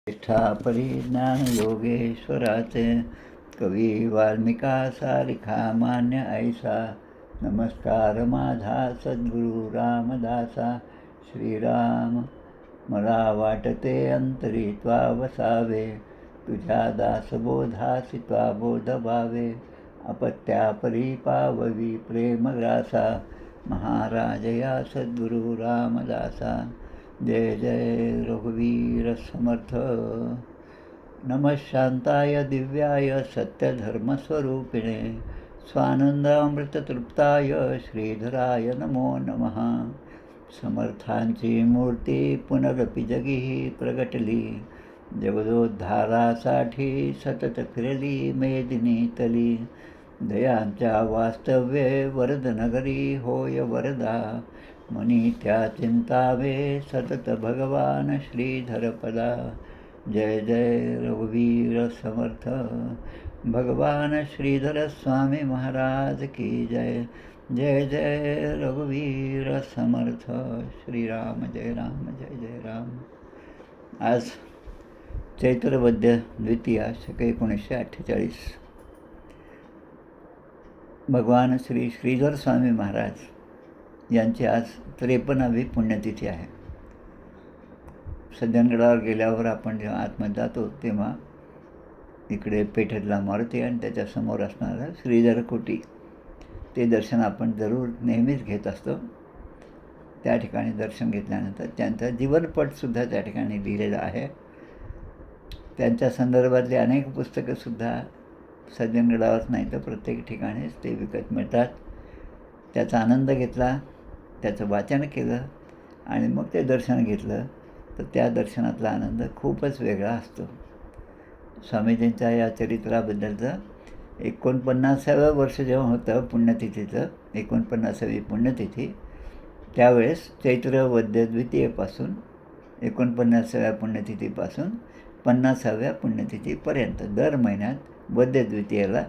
निष्ठा परिज्ञान योगेश्वराचे कवी वाल्मिका सारिखा मान्य ऐसा. नमस्कार माझा सद्गुरु रामदासा. श्रीराम मला वाटते अंतरी त्वा वसावे, तुझ्या दासबोधासी त्वा बोध भावे. अपत्या परी पाववी प्रेमग्रासा, महाराज या सद्गुरु रामदासा. जय जय रघुवीर समर्थ. नमः शांताय दिव्याय सत्यधर्मस्वरूपिणे, स्वानंदामृततृप्ताय श्रीधराय नमो नमः. समर्थांची मूर्ती पुनरपि जगी प्रगटली, जगदोद्धारासाठी सतत फिरली मेदिनी तली. दयांच्या वास्तव्ये वरदनगरी होय वरदा, मनी त्या चिंतावे सतत भगवान श्रीधरपदा. जय जय रघुवीर समर्थ. भगवान श्रीधर स्वामी महाराज की जय. जय जय रघुवीर समर्थ. श्रीराम जय राम जय जय राम. आज चैत्रवद्य द्वितीया शक 1948. भगवान श्री श्रीधर स्वामी महाराज यांची आज 53वी पुण्यतिथी आहे. सज्जनगडावर गेल्यावर आपण जेव्हा आतमध्ये जातो तेव्हा इकडे पेठेतला मारुती आणि त्याच्यासमोर असणारं श्रीधर कोटी, ते दर्शन आपण जरूर नेहमीच घेत असतो. त्या ठिकाणी दर्शन घेतल्यानंतर त्यांचा जीवनपटसुद्धा त्या ठिकाणी लिहिलेला आहे. त्यांच्या संदर्भातली अनेक पुस्तकंसुद्धा सज्जनगडावरच नाही तर प्रत्येक ठिकाणीच ते विकत मिळतात. त्याचा आनंद घेतला, त्याचं वाचन केलं आणि मग ते दर्शन घेतलं तर त्या दर्शनातला आनंद खूपच वेगळा असतो. स्वामीजींच्या या चरित्राबद्दलचं 49व्या वर्ष जेव्हा होतं पुण्यतिथीचं, 49वी पुण्यतिथी, त्यावेळेस चैत्र वद्य द्वितीयेपासून 49व्या पुण्यतिथीपासून 50व्या पुण्यतिथीपर्यंत दर महिन्यात वद्य द्वितीयेला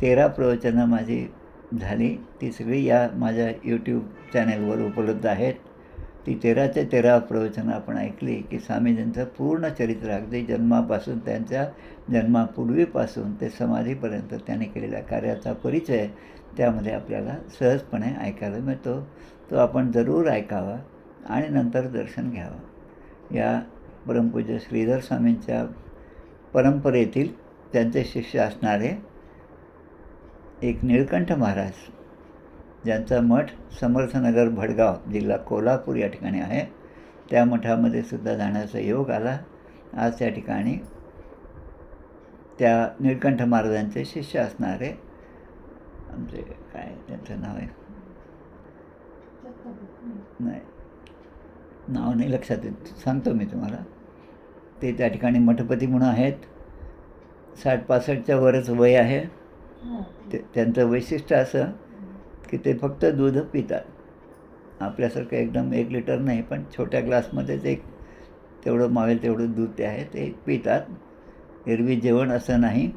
13 प्रवचनं माझी झाली. ती सगळी या माझ्या यूट्यूब चॅनेलवर उपलब्ध आहेत. ती 13च्या 13 प्रवचनं आपण ऐकली की स्वामीजींचं पूर्ण चरित्र, अगदी जन्मापासून, त्यांच्या जन्मापूर्वीपासून ते समाधीपर्यंत त्यांनी केलेल्या कार्याचा परिचय त्यामध्ये आपल्याला सहजपणे ऐकायला मिळतो. तो आपण जरूर ऐकावा आणि नंतर दर्शन घ्यावं. या परमपूज्य श्रीधर स्वामींच्या परंपरेतील त्यांचे शिष्य असणारे एक निळकंठ महाराज, ज्यांचा मठ समर्थनगर भडगाव, जिल्हा कोल्हापूर या ठिकाणी आहे, त्या मठामध्ये सुद्धा जाण्याचा योग आला. आज त्या ठिकाणी त्या निळकंठ महाराजांचे शिष्य असणारे आमचे, काय त्यांचं नाव आहे, नाही नाव नाही लक्षात येत, सांगतो मी तुम्हाला. ते त्या ठिकाणी मठपती म्हणून आहेत. 60-65च्या वरच वय आहे. त्यांचं वैशिष्ट्य असं की ते फक्त दूध पितात. आपल्यासारखं एकदम 1 लिटर नाही, पण छोट्या ग्लासमध्येच एक तेवढं मावेल तेवढं दूध ते आहे ते पितात. एरवी जेवण असं नाही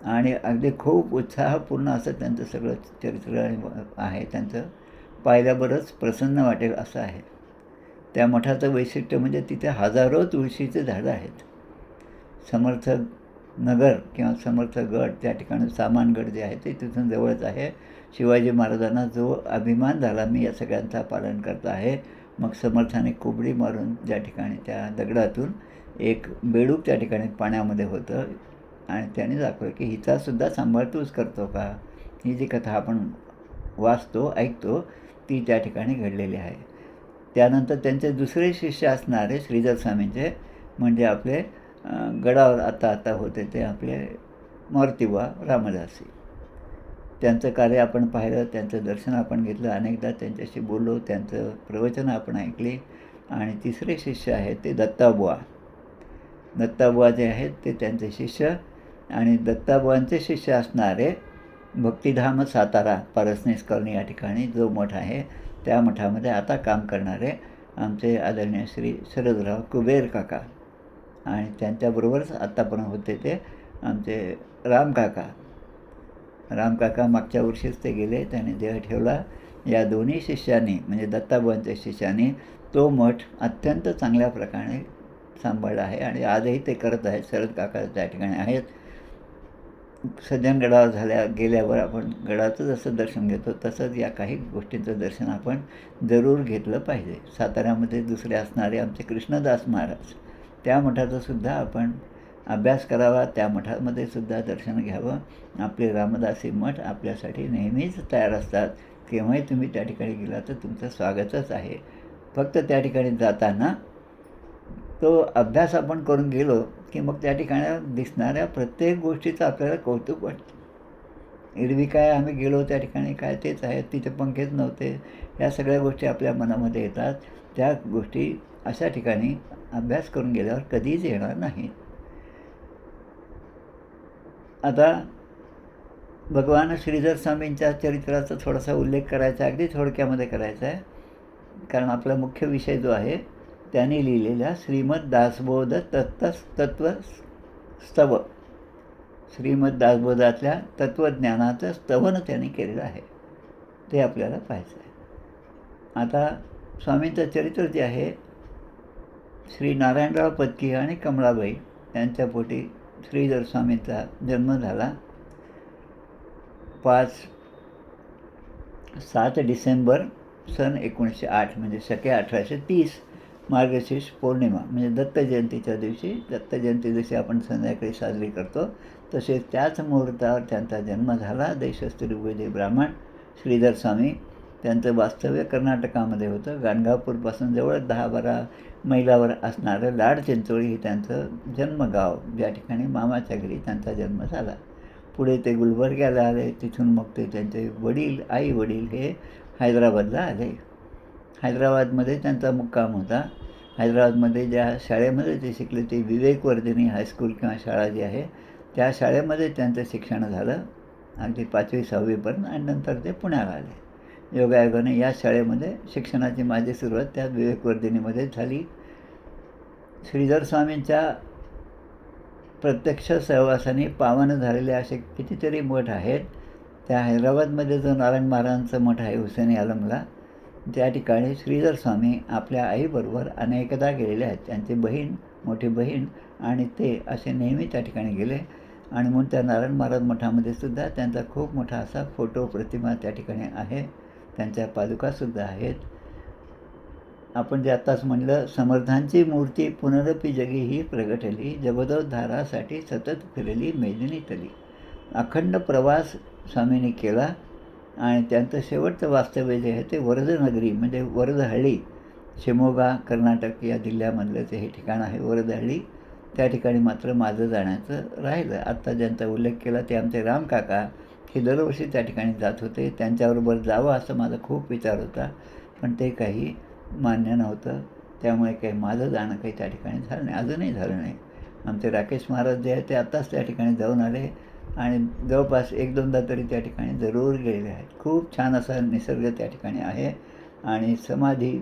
आणि अगदी खूप उत्साहपूर्ण असं त्यांचं सगळं चरित्र आहे. त्यांचं पाहिल्याबरंच प्रसन्न वाटेल असं आहे. त्या मठाचं वैशिष्ट्य म्हणजे तिथे हजारो तुळशीचे झाडं आहेत. समर्थ नगर किंवा समर्थगड, त्या ठिकाणी सामानगड जे आहे ते तिथून जवळच आहे. शिवाजी महाराजांना जो अभिमान झाला, मी या सगळ्यांचा पालन करत आहे, मग समर्थाने कोबडी मारून ज्या ठिकाणी त्या दगडातून एक बेडूक त्या ठिकाणी पाण्यामध्ये होतं आणि त्याने दाखवलं की हिचासुद्धा सांभाळ तूच करतो का. ही जी कथा आपण वाचतो ऐकतो ती त्या ठिकाणी घडलेली आहे. त्यानंतर त्यांचे दुसरे शिष्य असणारे श्रीधर स्वामींचे म्हणजे आपले गडावर आता होते ते आपले मारुतीबुवा रामदासी, त्यांचं कार्य आपण पाहिलं, त्यांचं दर्शन आपण घेतलं, अनेकदा त्यांच्याशी बोललो, त्यांचं प्रवचनं आपण ऐकली. आणि तिसरे शिष्य आहेत ते दत्ताबुवा. दत्ताबुवा जे आहेत ते त्यांचे शिष्य आणि दत्ताबुवांचे शिष्य असणारे भक्तिधाम सातारा पारसनीस कॉलनी या ठिकाणी जो मठ आहे त्या मठामध्ये आता काम करणारे आमचे आदरणीय श्री शरदराव कुबेर काका आणि त्यांच्याबरोबरच आत्तापर्यंत होते ते आमचे रामकाका. रामकाका मागच्या वर्षीच ते गेले, त्याने देह ठेवला. या दोन्ही शिष्यांनी म्हणजे दत्ताबुवांच्या शिष्यांनी तो मठ अत्यंत चांगल्या प्रकारे सांभाळलं आहे आणि आजही ते करत आहेत. शरद काका त्या ठिकाणी आहेत. सज्जनगडावर गेल्यावर आपण गडाचं जसं दर्शन घेतो तसंच या काही गोष्टींचं दर्शन आपण जरूर घेतलं पाहिजे. साताऱ्यामध्ये दुसरे असणारे आमचे कृष्णदास महाराज, त्या मठाचा सुद्धा आपण अभ्यास करावा. त्या मठामध्ये सुद्धा दर्शन घ्यावं. आपले रामदासी मठ आपल्यासाठी नेहमीच तयार असतात. केव्हाही तुम्ही त्या ठिकाणी गेला तर तुमचं स्वागतच आहे. फक्त त्या ठिकाणी जाताना तो अभ्यास आपण करून गेलो की मग त्या ठिकाणी दिसणाऱ्या प्रत्येक गोष्टीचं आपल्याला कौतुक वाटतं. एरवी काय आम्ही गेलो त्या ठिकाणी काय तेच आहेत, तिथे पंखेच नव्हते, ह्या सगळ्या गोष्टी आपल्या मनामध्ये येतात. त्या गोष्टी अशा ठिकाणी अभ्यास करून गेल्यावर कधीच येणार नाहीत. आता भगवान श्रीधर स्वामींच्या चरित्राचा थोडासा उल्लेख करायचा, अगदी थोडक्यामध्ये करायचा आहे, कारण आपला मुख्य विषय जो आहे त्यांनी लिहिलेल्या श्रीमद दासबोध तत्वस्तव, श्रीमद दासबोधातल्या तत्त्वज्ञानाचं स्तवन त्यांनी केलेलं आहे, ते आपल्याला पाहायचं आहे. आता स्वामींचं चरित्र जे आहे, श्री नारायणराव पत्की आणि कमळाबाई यांच्या पोटी श्रीधर स्वामींचा जन्म झाला 7 डिसेंबर सन 1908, म्हणजे शके 1830, मार्गशीर्ष पौर्णिमा, म्हणजे दत्त जयंतीच्या दिवशी. दत्त जयंती जशी आपण संध्याकाळी साजरी करतो तसेच त्याच मुहूर्तावर त्यांचा जन्म झाला. देशस्थ ऋग्वेदी ब्राह्मण श्रीधर स्वामी. त्यांचं वास्तव्य कर्नाटकामध्ये होतं. गाणगापूरपासून जवळ 10-12 मैलावर असणारं लाडचिंचोळी हे त्यांचं जन्मगाव, ज्या ठिकाणी मामाच्या घरी त्यांचा जन्म झाला. पुढे ते गुलबर्ग्याला आले. तिथून मग ते त्यांचे आई वडील हे हैदराबादला आले. हैदराबादमध्ये त्यांचा मुक्काम होता. हैदराबादमध्ये ज्या शाळेमध्ये ते शिकले ते विवेकवर्धिनी हायस्कूल किंवा शाळा जी आहे त्या शाळेमध्ये त्यांचं शिक्षण झालं अगदी 5वी-6वीपर्यंत, आणि नंतर ते पुण्याला आले. योगायोगाने या शाळेमध्ये शिक्षणाची माझी सुरुवात त्या विवेकवर्धिनीमध्येच झाली. श्रीधर स्वामींच्या प्रत्यक्ष सहवासाने पावन झालेले असे कितीतरी मठ आहेत. त्या हैदराबादमध्ये जो नारायण महाराजांचं मठ आहे हुसेनी आलमला, त्या ठिकाणी श्रीधर स्वामी आपल्या आईबरोबर अनेकदा गेलेले आहेत. त्यांची मोठी बहीण आणि ते असे नेहमी त्या ठिकाणी गेले. आणि म्हणून त्या नारायण महाराज मठामध्ये सुद्धा त्यांचा खूप मोठा असा फोटो प्रतिमा त्या ठिकाणी आहे. त्यांच्या पादुकासुद्धा आहेत. आपण जे आत्ताच म्हणलं, समर्थांची मूर्ती पुनरपी जगी ही प्रगटली, जगदोद्धारासाठी सतत फिरली मेदिनी तली. अखंड प्रवास स्वामींनी केला आणि त्यांचं शेवटचं वास्तव्य जे आहे ते वरदनगरी, म्हणजे वरदहळ्ळी, शिमोगा कर्नाटक या जिल्ह्यामधलं ते हे ठिकाण आहे वरदहळ्ळी. त्या ठिकाणी मात्र माझं जाण्याचं राहिलं. आत्ता ज्यांचा उल्लेख केला ते आमचे राम काका, हे दरवर्षी त्या ठिकाणी जात होते. त्यांच्याबरोबर जावं असं माझा खूप विचार होता, पण ते काही मान्य नव्हतं. त्यामुळे काही माझं जाणं काही त्या ठिकाणी झालं नाही, अजूनही झालं नाही. आमचे राकेश महाराज जे आहेत ते आत्ताच त्या ठिकाणी जाऊन आले आणि जवळपास 1-2दा तरी त्या ठिकाणी जरूर गेलेले आहेत. खूप छान असा निसर्ग त्या ठिकाणी आहे आणि समाधी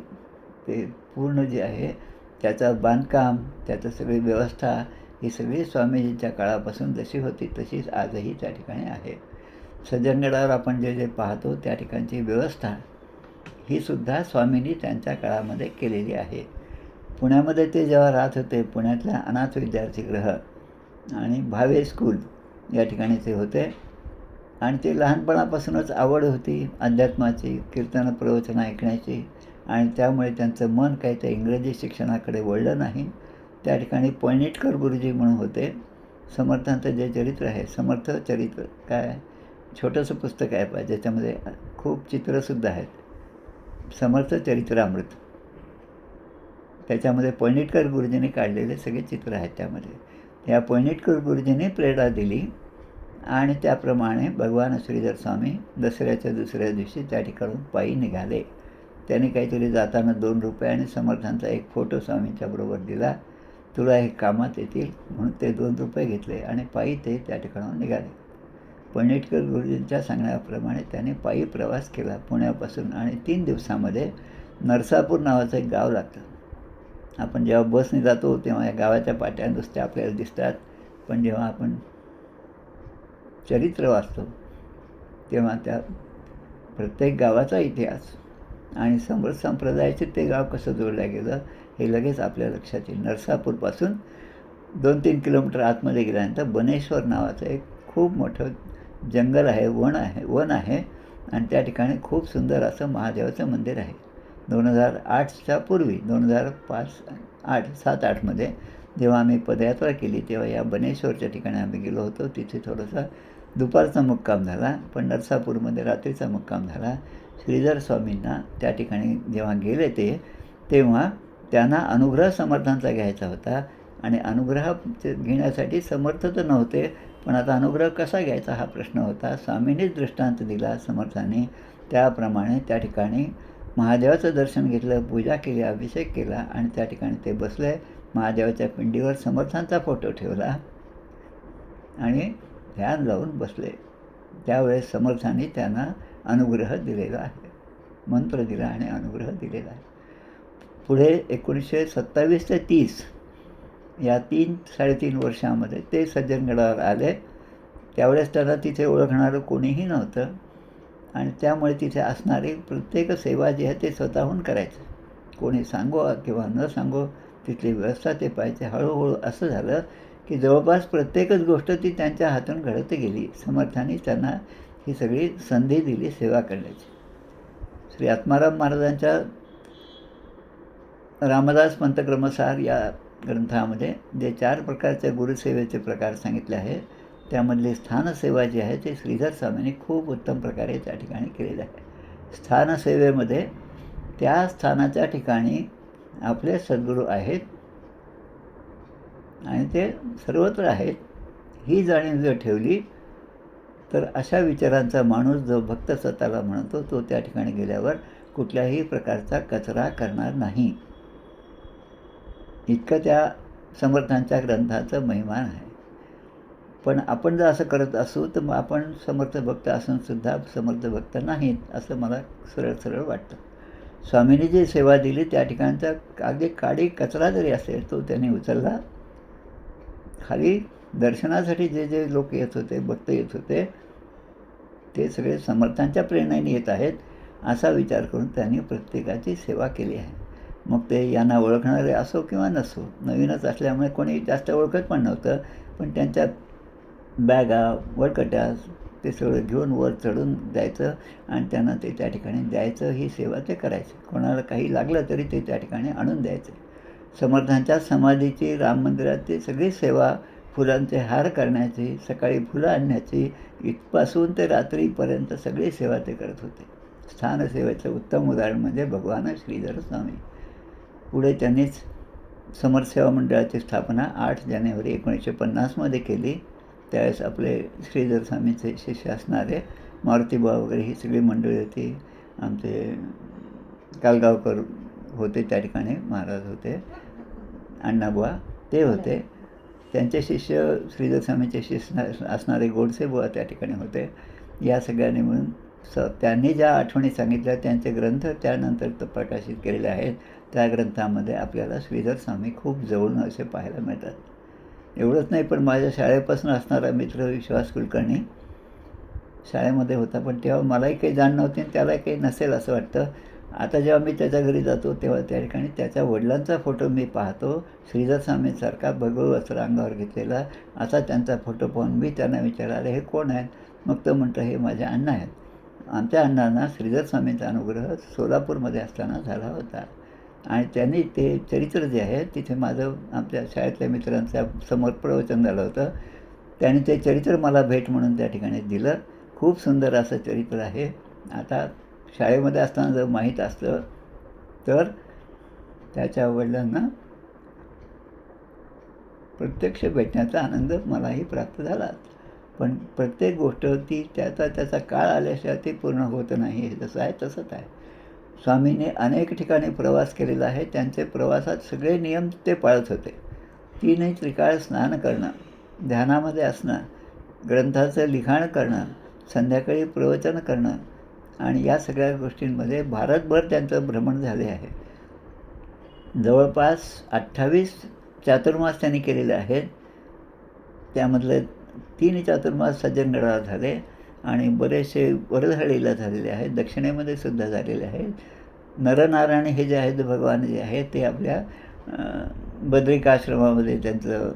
ते पूर्ण जे आहे त्याचं बांधकाम, त्याचं सगळी व्यवस्था ही सगळी स्वामीजींच्या काळापासून जशी होती तशीच आजही त्या ठिकाणी आहे. सज्जनगडावर आपण जे पाहतो त्या ठिकाणची व्यवस्था ही सुद्धा स्वामींनी त्यांच्या काळामध्ये केलेली आहे. पुण्यामध्ये ते जेव्हा राहत होते, पुण्यातल्या अनाथ विद्यार्थीगृह आणि भावे स्कूल या ठिकाणी ते होते. आणि ते लहानपणापासूनच आवड होती अध्यात्माची, कीर्तन प्रवचन ऐकण्याची, आणि त्यामुळे त्यांचं मन काही त्या इंग्रजी शिक्षणाकडे वळलं नाही. त्या ठिकाणी पळणिटकर गुरुजी म्हणून होते. समर्थांचं जे चरित्र आहे, समर्थ चरित्र काय छोटंसं पुस्तक आहे पाहिजे, ज्याच्यामध्ये खूप चित्रंसुद्धा आहेत. समर्थ चरित्रामृत, त्याच्यामध्ये पळणिटकर गुरुजींनी काढलेले सगळे चित्र आहेत. त्यामध्ये या पळणिटकर गुरुजींनी प्रेरणा दिली आणि त्याप्रमाणे भगवान श्रीधर स्वामी दसऱ्याच्या दुसऱ्या दिवशी त्या ठिकाणून पायी निघाले. त्यांनी काहीतरी जाताना 2 रुपये आणि समर्थांचा एक फोटो स्वामींच्या बरोबर दिला. तुला हे कामात येतील म्हणून ते 2 रुपये घेतले आणि पायी ते त्या ठिकाणाहून निघाले. पळणिटकर गुरुजींच्या सांगण्याप्रमाणे त्याने पायी प्रवास केला पुण्यापासून आणि 3 दिवसामध्ये नरसापूर नावाचं एक गाव लागतं. आपण जेव्हा बसने जातो तेव्हा या गावाच्या पाट्या नुसत्या आपल्याला दिसतात, पण जेव्हा आपण चरित्र वाचतो तेव्हा त्या प्रत्येक गावाचा इतिहास आणि समर्थ संप्रदायाचे ते गाव कसं जोडलं गेलं हे लगेच आपल्या लक्षात येईल. नरसापूरपासून 2-3 किलोमीटर आतमध्ये गेल्यानंतर बनेश्वर नावाचं एक खूप मोठं जंगल आहे, वन आहे आणि त्या ठिकाणी खूप सुंदर असं महादेवाचं मंदिर आहे. 2008च्या पूर्वी 2005, 8, 7-8मध्ये जेव्हा आम्ही पदयात्रा केली तेव्हा या बनेश्वरच्या ठिकाणी आम्ही गेलो होतो. तिथे थोडासा दुपारचा मुक्काम झाला, पण नरसापूरमध्ये रात्रीचा मुक्काम झाला. श्रीधर स्वामींना त्या ठिकाणी जेव्हा गेले तेव्हा त्यांना अनुग्रह समर्थांचा घ्यायचा होता आणि अनुग्रह घेण्यासाठी समर्थ तर नव्हते, पण आता अनुग्रह कसा घ्यायचा हा प्रश्न होता. स्वामींनीच दृष्टांत दिला समर्थांनी. त्याप्रमाणे त्या ठिकाणी महादेवाचं दर्शन घेतलं, पूजा केली, अभिषेक केला आणि त्या ठिकाणी ते बसले. महादेवाच्या पिंडीवर समर्थांचा फोटो ठेवला आणि ध्यान लावून बसले. त्यावेळेस समर्थांनी त्यांना अनुग्रह दिलेला आहे, मंत्र दिला आणि अनुग्रह दिलेला आहे. पुढे 1927 ते 30 या 3-3.5 वर्षामध्ये ते सज्जनगडावर आले. त्यावेळेस त्यांना तिथे ओळखणारं कोणीही नव्हतं आणि त्यामुळे तिथे असणारी प्रत्येक सेवा जी आहे ते स्वतःहून करायचं. कोणी सांगो किंवा न सांगो तिथली व्यवस्था ते पाहिजे. हळूहळू असं झालं की जवळपास प्रत्येकच गोष्ट ती त्यांच्या हातून घडत गेली. समर्थांनी त्यांना ही सगळी संधी दिली सेवा करण्याची. श्री आत्माराम महाराजांच्या रामदास पंथक्रमसार या ग्रंथामध्ये जे 4 प्रकारच्या गुरुसेवेचे प्रकार सांगितले आहे त्यामधली स्थानसेवा जी आहे ते श्रीधर स्वामींनी खूप उत्तम प्रकारे त्या ठिकाणी केलेलं आहे. स्थानसेवेमध्ये त्या स्थानाच्या ठिकाणी आपले सद्गुरू आहेत आणि ते सर्वत्र आहेत ही जाणीव जर ठेवली तर अशा विचारांचा माणूस जो भक्त स्वतःला म्हणतो तो त्या ठिकाणी गेल्यावर कुठल्याही प्रकारचा कचरा करणार नाही. इतकं त्या समर्थांच्या ग्रंथाचं महिमान आहे. पण आपण जर असं करत असू तर मग आपण समर्थ भक्त असूनसुद्धा समर्थ भक्त नाहीत असं मला सरळ वाटतं. स्वामींनी जी सेवा दिली त्या ठिकाणचा अगदी काडी कचरा जरी असेल तो त्यांनी उचलला. खाली दर्शनासाठी जे लोक येत होते, भक्त येत होते ते सगळे समर्थांच्या प्रेरणेने येत आहेत असा विचार करून त्यांनी प्रत्येकाची सेवा केली आहे. मग ते यांना ओळखणारे असो किंवा नसो, नवीनच असल्यामुळे कोणी जास्त ओळखत पण नव्हतं, पण त्यांच्या बॅगा वळकट्या ते सगळं घेऊन वर चढून जायचं आणि त्यांना ते त्या ठिकाणी द्यायचं. ही सेवा ते करायचे. कोणाला काही लागलं तरी ते त्या ठिकाणी आणून द्यायचे. समर्थांच्या समाधीची, राम मंदिराची सगळी सेवा, फुलांचे हार करण्याची, सकाळी फुलं आणण्याची, इथपासून ते रात्रीपर्यंत सगळी सेवा ते करत होते. स्थानसेवेचं उत्तम उदाहरण म्हणजे भगवान श्रीधर स्वामी. पुढे त्यांनीच समर्थ सेवा मंडळाची स्थापना 8 जानेवारी 1950मध्ये केली. त्यावेळेस आपले श्रीधर स्वामीचे शिष्य असणारे मारुतीबा वगैरे ही सगळी मंडळी होती. आमचे कालगावकर होते त्या ठिकाणी, महाराज होते, अण्णाबुवा ते होते. त्यांचे शिष्य श्रीधर स्वामीचे शिष्य असणारे गोडसेबुवा त्या ठिकाणी होते. या सगळ्यांनी मिळून त्यांनी ज्या आठवणी सांगितल्या त्यांचे ग्रंथ त्यानंतर प्रकाशित केलेले आहेत. त्या ग्रंथामध्ये आपल्याला श्रीधर स्वामी खूप जवळून असे पाहायला मिळतात. एवढंच नाही, पण माझ्या शाळेपासून असणारा मित्र विश्वास कुलकर्णी शाळेमध्ये होता, पण तेव्हा मलाही काही जाण नव्हती आणि त्यालाही काही नसेल असं वाटतं. आता जेव्हा मी त्याच्या घरी जातो तेव्हा त्या ठिकाणी त्याच्या वडिलांचा फोटो मी पाहतो. श्रीधर स्वामींसारखा भगव वस्त्र अंगावर घेतलेला असा त्यांचा फोटो पाहून मी त्यांना विचारले हे कोण आहेत? मग तो म्हणतो हे माझे अण्णा आहेत. आमच्या अण्णांना श्रीधर स्वामींचा अनुग्रह सोलापूरमध्ये असताना झाला होता आणि त्यांनी ते चरित्र जे आहे तिथे माझं आमच्या शाळेतल्या मित्रांच्या समोर प्रवचन झालं होतं. त्यांनी ते चरित्र मला भेट म्हणून त्या ठिकाणी दिलं. खूप सुंदर असं चरित्र आहे. आता शाळेमध्ये असताना जर माहीत असतं तर त्याच्या वडिलांना प्रत्यक्ष भेटण्याचा आनंद मलाही प्राप्त झाला. पण प्रत्येक गोष्ट ती त्याचा काळ आल्याशिवाय ती पूर्ण होत नाही. जसं आहे तसंच आहे. स्वामींनी अनेक ठिकाणी प्रवास केलेला आहे. त्यांचे प्रवासात सगळे नियम ते पाळत होते. 3 त्रिकाळ स्नान करणं, ध्यानामध्ये असणं, ग्रंथाचं लिखाण करणं, संध्याकाळी प्रवचन करणं आणि या सगळ्या गोष्टींमध्ये भारतभर त्यांचं भ्रमण झाले आहे. जवळपास 28 चातुर्मास त्यांनी केलेले आहेत. त्यामधले 3 चातुर्मास सज्जनगडावर झाले आणि बरेचसे वरधळीला झालेले आहेत, दक्षिणेमध्ये सुद्धा झालेले आहेत. नरनारायण हे जे आहेत भगवान जे आहेत ते आपल्या बद्रिकाश्रमामध्ये त्यांचं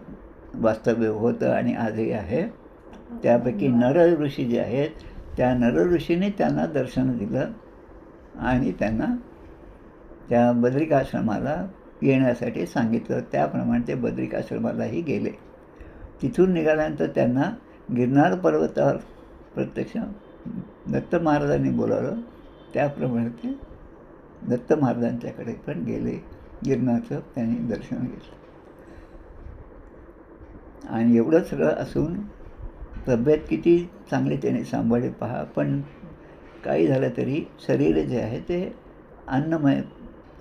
वास्तव्य होतं आणि आजही आहे. त्यापैकी नर ऋषी जे आहेत त्या नर ऋषीने त्यांना दर्शन दिलं आणि त्यांना त्या बद्रिकाश्रमाला येण्यासाठी सांगितलं. त्याप्रमाणे ते बद्रिकाश्रमालाही गेले. तिथून निघाल्यानंतर त्यांना गिरनार पर्वतावर प्रत्यक्ष दत्त महाराजांनी बोलावलं. त्याप्रमाणे ते दत्त महाराजांच्याकडे पण गेले. गिरनारचं त्यांनी दर्शन घेतलं. आणि एवढं सगळं असून तब्येत किती चांगली त्याने सांभाळली पहा. पण काही झालं तरी शरीर जे आहे ते अन्नमय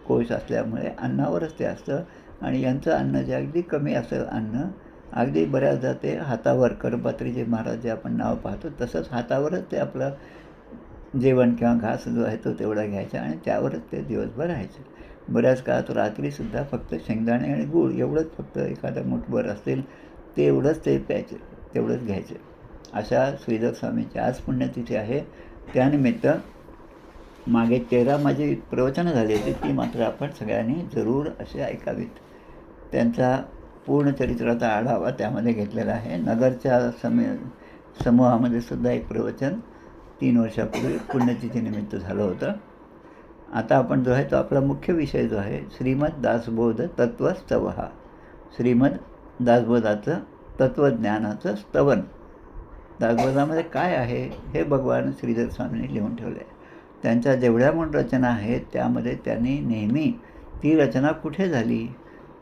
कोश असल्यामुळे अन्नावरच ते असतं. आणि यांचं अन्न जे अगदी कमी असं अन्न, अगदी बऱ्याचदा ते हातावर, करपात्रीचे महाराज जे आपण नाव पाहतो तसंच हातावरच ते आपलं जेवण किंवा घास जो आहे तो तेवढा घ्यायचा आणि त्यावरच ते दिवसभर राहायचे. बऱ्याच काळात रात्रीसुद्धा फक्त शेंगदाणे आणि गूळ एवढंच, फक्त एखादा मुठभर असेल ते एवढंच ते प्यायचे, तेवढंच घ्यायचे. अशा श्रीधर स्वामींची आज पुण्यतिथी आहे. त्यानिमित्त मागे 13 माझी प्रवचनं झाली होती, ती मात्र आपण सगळ्यांनी जरूर असे ऐकावीत. त्यांचा पूर्ण चरित्राचा आढावा त्यामध्ये घेतलेला आहे. नगरच्या समूहामध्ये सुद्धा एक प्रवचन 3 वर्षापूर्वी पुण्यतिथीनिमित्त झालं होतं. आता आपण जो आहे तो आपला मुख्य विषय जो आहे श्रीमद दासबोध तत्वस्तवः, श्रीमद दासबोधाचं तत्त्वज्ञानाचं स्तवन. दासबोधामध्ये काय आहे हे भगवान श्रीधर स्वामींनी लिहून ठेवलं आहे. त्यांच्या जेवढ्या म्हणून रचना आहेत त्यामध्ये त्यांनी नेहमी ती रचना कुठे झाली,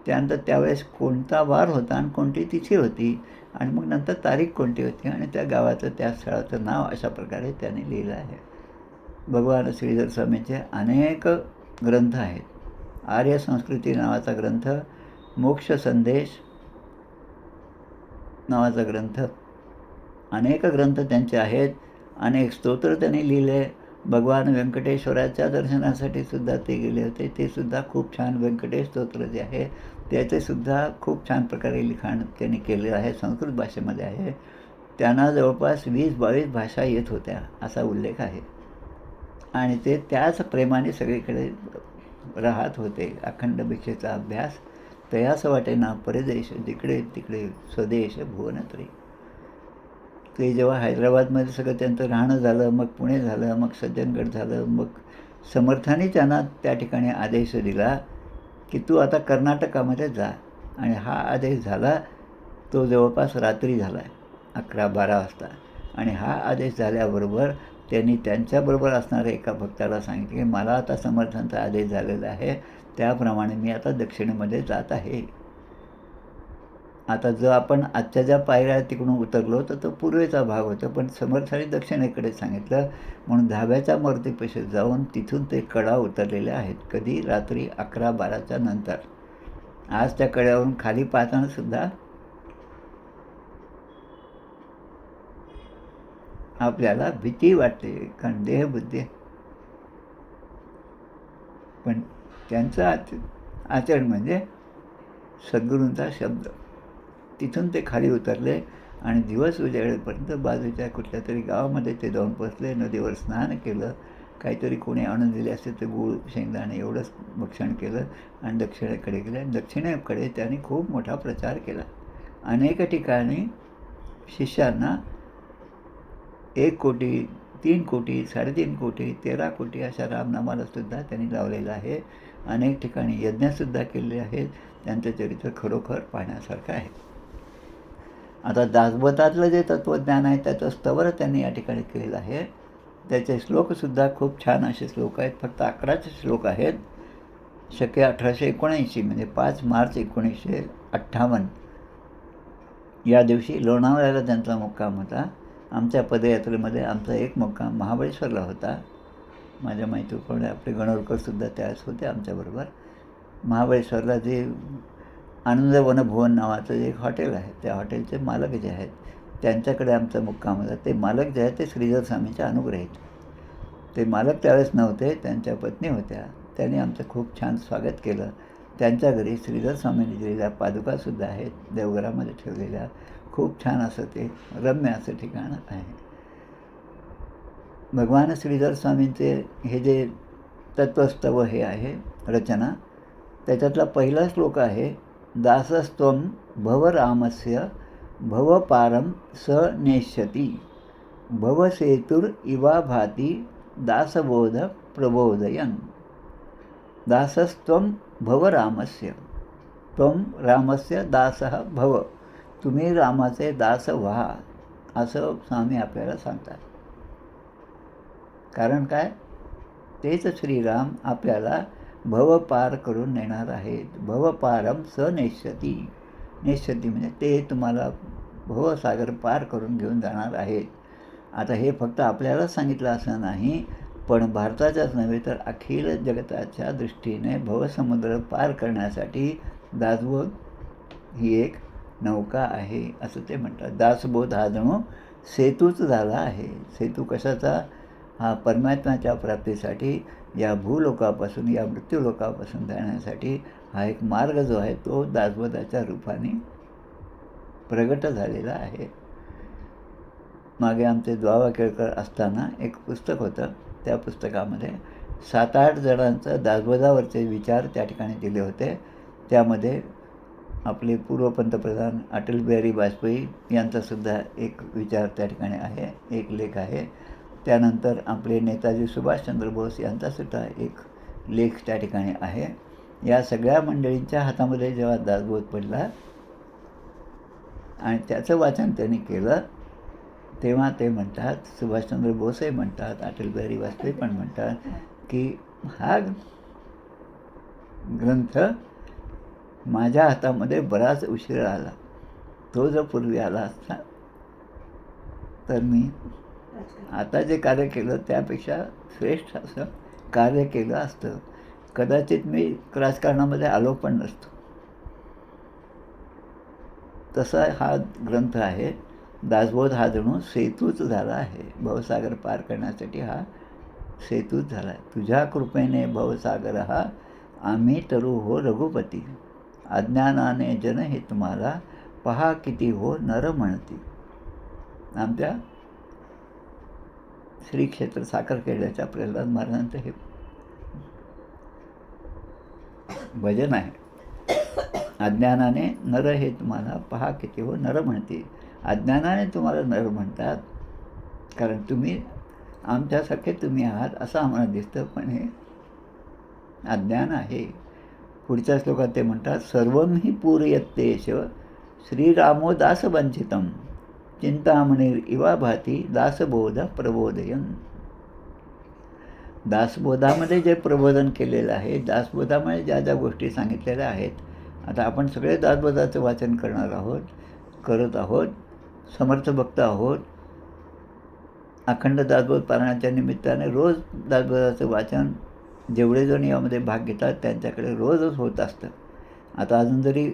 त्यानंतर त्यावेळेस कोणता वार होता आणि कोणती तिथी होती आणि मग नंतर तारीख कोणती होती आणि त्या गावाचं, त्या स्थळाचं नाव, अशा प्रकारे त्यांनी लिहिलं आहे. भगवान श्रीधर स्वामींचे अनेक ग्रंथ आहेत. आर्य संस्कृती नावाचा ग्रंथ, मोक्ष संदेश नावाचा ग्रंथ, अनेक ग्रंथ त्यांचे आहेत. अनेक स्तोत्र त्यांनी लिहिले. भगवान व्यंकटेश्वराच्या दर्शनासाठी सुद्धा ते गेले होते. ते सुद्धा खूप छान व्यंकटेश स्तोत्र जे आहे त्याचेसुद्धा खूप छान प्रकारे लिखाण त्यांनी केलेलं आहे. संस्कृत भाषेमध्ये आहे. त्यांना जवळपास 20-22 भाषा येत होत्या असा उल्लेख आहे. आणि ते त्याच प्रेमाने सगळीकडे राहत होते. अखंड भिक्षेचा अभ्यास तयास वाटे ना परदेश, जिकडे तिकडे स्वदेश भुवनत्री. ते जेव्हा हैदराबादमध्ये सगळं त्यांचं राहणं झालं, मग पुणे झालं, मग सज्जनगड झालं, मग समर्थांनी त्यांना त्या ठिकाणी आदेश दिला की तू आता कर्नाटकामध्ये जा. आणि हा आदेश झाला तो जवळपास रात्री झाला आहे, 11-12 वाजता. आणि हा आदेश झाल्याबरोबर त्यांनी त्यांच्याबरोबर असणाऱ्या एका भक्ताला सांगितले की मला आता समर्थांचा आदेश झालेला आहे, त्याप्रमाणे मी आता दक्षिणेमध्ये जात आहे. आता जर आपण आजच्या ज्या पायऱ्या तिकडून उतरलो तर तो पूर्वेचा भाग होता, पण समर्थांनी दक्षिणेकडे सांगितलं. म्हणून धाब्याच्या मूर्तीपाशी जाऊन तिथून ते कडा उतरलेले आहेत. कधी? रात्री 11-12च्या नंतर. आज त्या कड्यावरून खाली पाहताना सुद्धा आपल्याला भीती वाटते, कारण देहबुद्धी. पण त्यांचं आचरण म्हणजे सद्गुरूंचा शब्द. तिथून ते खाली उतरले आणि दिवस उजेडेपर्यंत बाजूच्या कुठल्या तरी गावामध्ये ते जाऊन पोचले. नदीवर स्नान केलं, काहीतरी कोणी आणून दिले असेल तर गूळ शेंगदाणे एवढंच भक्षण केलं आणि दक्षिणेकडे गेले. दक्षिणेकडे त्यांनी खूप मोठा प्रचार केला. अनेक ठिकाणी शिष्यांना 1 कोटी, 3 कोटी, 3.5 कोटी, 13 कोटी अशा रामनामाला सुद्धा त्यांनी लावलेलं आहे. अनेक ठिकाणी यज्ञसुद्धा केलेले आहेत. त्यांचं चरित्र खरोखर पाहण्यासारखं आहे. आता दासबोधातलं जे तत्त्वज्ञान आहे त्याचं स्तवर त्यांनी या ठिकाणी केलेलं आहे. त्याचे श्लोकसुद्धा खूप छान असे श्लोक आहेत. फक्त 11चे श्लोक आहेत. शके 1879 म्हणजे 5 मार्च 1958 या दिवशी लोणावळ्याला त्यांचा मुक्काम होता. आमच्या पदयात्रेमध्ये आमचा एक मुक्काम महाबळेश्वरला होता. माझ्या माहितीप्रमाणे आपले गणोरकरसुद्धा त्यावेळेस होते आमच्याबरोबर. महाबळेश्वरला जे आनंद वनभुवन नावाचं जे एक हॉटेल आहे, त्या हॉटेलचे मालक जे आहेत त्यांच्याकडे आमचा मुक्काम होता. ते मालक जे आहेत ते श्रीधर स्वामींचे अनुग्रहीत. ते मालक त्यावेळेस नव्हते, त्यांच्या पत्नी होत्या. त्यांनी आमचं खूप छान स्वागत केलं. त्यांच्या घरी श्रीधर स्वामींनी दिलेल्या पादुकासुद्धा आहेत देवघरामध्ये ठेवलेल्या. खूप छान असं ते रम्य असं ठिकाण आहे. भगवान श्रीधर स्वामींचे हे जे तत्वस्तव हे आहे रचना, त्याच्यातला पहिला श्लोक आहे, दासस्त्वं भवरामस्य भवपारं स नेष्यति भवसेतुर इवा भाती दासबोध प्रबोधयन्. दासस्त्वं भवरामस्य, त्वं रामस्य दासः भव, तुम्ही रामाचे दास व्हा, असं स्वामी आपल्याला सांगतात. कारण काय? तेच श्रीराम आपल्याला भव पार करून नेणार आहेत. भवपारम स नेष्यती, नेष्यती म्हणजे ते तुम्हाला भवसागर पार करून घेऊन जाणार आहेत. आता हे फक्त आपल्याला सांगितलं असं नाही, पण भारताच्याच नव्हे तर अखिल जगताच्या दृष्टीने भवसमुद्र पार करण्यासाठी दासबोध ही एक नौका आहे असं ते म्हणतात. दासबोध हा जणू सेतूच झाला आहे. सेतू कशाचा? हा परमात्म्याच्या प्राप्तीसाठी, या भूलोकापासून या मृत्यूलोकापासून जाण्यासाठी हा एक मार्ग जो आहे तो दासबोधाच्या रूपाने प्रगट झालेला आहे. मागे आमचे द्वावा केळकर असताना एक पुस्तक होतं, त्या पुस्तकामध्ये 7-8 जणांचं दासबोधावरचे विचार त्या ठिकाणी दिले होते. त्यामध्ये आपले पूर्व पंतप्रधान अटल बिहारी वाजपेयी यांचासुद्धा एक विचार त्या ठिकाणी आहे, एक लेख आहे. त्यानंतर आपले नेताजी सुभाषचंद्र बोस यांचासुद्धा एक लेख त्या ठिकाणी आहे. या सगळ्या मंडळींच्या हातामध्ये जेव्हा दासबोध पडला आणि त्याचं वाचन त्यांनी केलं, तेव्हा ते म्हणतात, सुभाषचंद्र बोसही म्हणतात, अटल बिहारी वाजपेयी पण म्हणतात की हा ग्रंथ माझ्या हातामध्ये बराच उशीर आला. तो जर पूर्वी आला असता तर मी आता जे कार्य केलं त्यापेक्षा श्रेष्ठ असं कार्य केलं असतं. कदाचित मी राजकारणामध्ये आलो पण नसतो. तसा हा ग्रंथ आहे. दासबोध हा जणू सेतूच झाला आहे. भवसागर पार करण्यासाठी हा सेतूच झाला आहे. तुझ्या कृपेने भवसागर हा आम्ही तरू हो रघुपती, अज्ञानाने जन हे तुम्हाला पहा किती हो नर म्हणती. आमच्या श्री क्षेत्र साखरखेड्याच्या प्रल्हाद महाराजांचं हे भजन आहे. अज्ञानाने नर हे तुम्हाला पहा किती हो नर म्हणते. अज्ञानाने तुम्हाला नर म्हणतात कारण तुम्ही आमच्यासारखे तुम्ही आहात असं आम्हाला दिसतं, पण हे अज्ञान आहे. पुढच्या श्लोकात ते म्हणतात, सर्वं हि पूरयत्येष श्रीरामो दासवंचितम चिंतामणिर इवा भाती दासबोध प्रबोधयन. दासबोधामध्ये जे प्रबोधन केलेलं आहे, दासबोधामध्ये ज्या ज्या गोष्टी सांगितलेल्या आहेत, आता आपण सगळे दासबोधाचं वाचन करत आहोत, समर्थ भक्त आहोत. अखंड दासबोध पारायणाच्या निमित्ताने रोज दासबोधाचं वाचन जेवढे जण यामध्ये भाग घेतात त्यांच्याकडे रोजच होत असतं. आता अजून जरी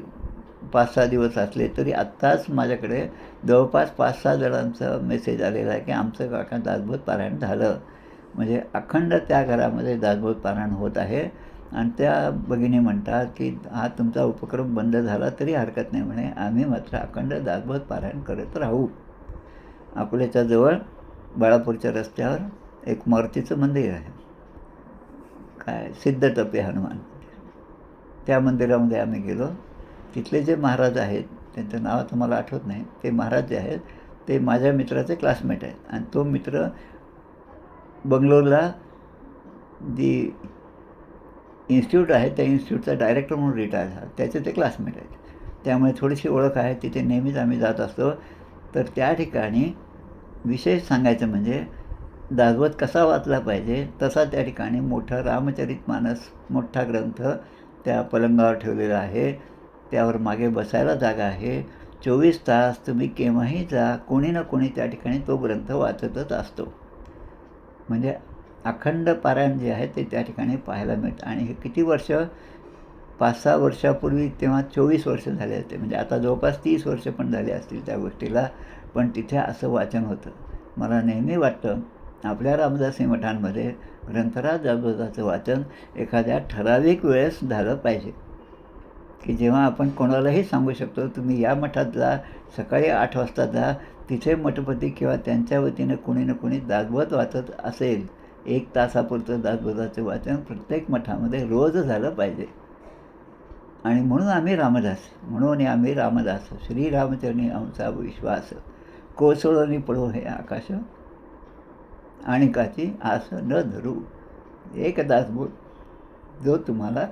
5-6 दिवस असले तरी आत्ताच माझ्याकडे जवळपास 5-6 जणांचा मेसेज आलेला आहे की आमचं काका दासबोध पारायण झालं. म्हणजे अखंड त्या घरामध्ये दासबोध पारायण होत आहे. आणि त्या भगिनी म्हणतात की हा तुमचा उपक्रम बंद झाला तरी हरकत नाही म्हणे, आम्ही मात्र अखंड दासबोध पारायण करत राहू. अकोल्याच्या जवळ बाळापूरच्या रस्त्यावर एक मूर्तीचं मंदिर आहे, काय सिद्धटपे हनुमान. त्या मंदिरामध्ये आम्ही गेलो. तिथले जे महाराज आहेत, त्यांचं नाव आता मला आठवत नाही, ते महाराज जे आहेत ते माझ्या मित्राचे क्लासमेट आहेत. आणि तो मित्र बंगलोरला जी इन्स्टिट्यूट आहे त्या इन्स्टिट्यूटचा डायरेक्टर म्हणून रिटायर झाला, त्याचे ते क्लासमेट आहेत. त्यामुळे थोडीशी ओळख आहे. तिथे नेहमीच आम्ही जात असतो. तर त्या ठिकाणी विशेष सांगायचं म्हणजे दासबोध कसा वाचला पाहिजे तसा त्या ठिकाणी मोठा रामचरितमानस मोठा ग्रंथ त्या पलंगावर ठेवलेला आहे. त्यावर मागे बसायला जागा आहे. 24 तास तुम्ही केव्हाही जा, कोणी ना कोणी त्या ठिकाणी तो ग्रंथ वाचतच असतो. म्हणजे अखंड पारायण जे आहे ते त्या ठिकाणी पाहायला मिळतं. आणि हे किती वर्ष, 5-6 वर्षापूर्वी तेव्हा 24 वर्ष झाले होते. म्हणजे आता जवळपास 30 वर्ष पण झाले असतील त्या गोष्टीला. पण तिथे असं वाचन होतं. मला नेहमी वाटतं आपल्या रामदासी मठांमध्ये ग्रंथराज दासबोधाचं वाचन एखाद्या ठराविक वेळेस झालं पाहिजे, की जेव्हा आपण कोणालाही सांगू शकतो तुम्ही या मठात जा, सकाळी 8 वाजता जा, तिथे मठपती किंवा त्यांच्या वतीनं कोणी ना कोणी दासबोध वाचत असेल. 1 तासापुरतं दासबोधाचं वाचन प्रत्येक मठामध्ये रोज झालं पाहिजे. आणि म्हणून आम्ही रामदास श्रीरामचरणी आमचा विश्वास कोसळणी पडो हे आकाश आणिकाची आस न धरू. एक दासबोध जो तुम्हाला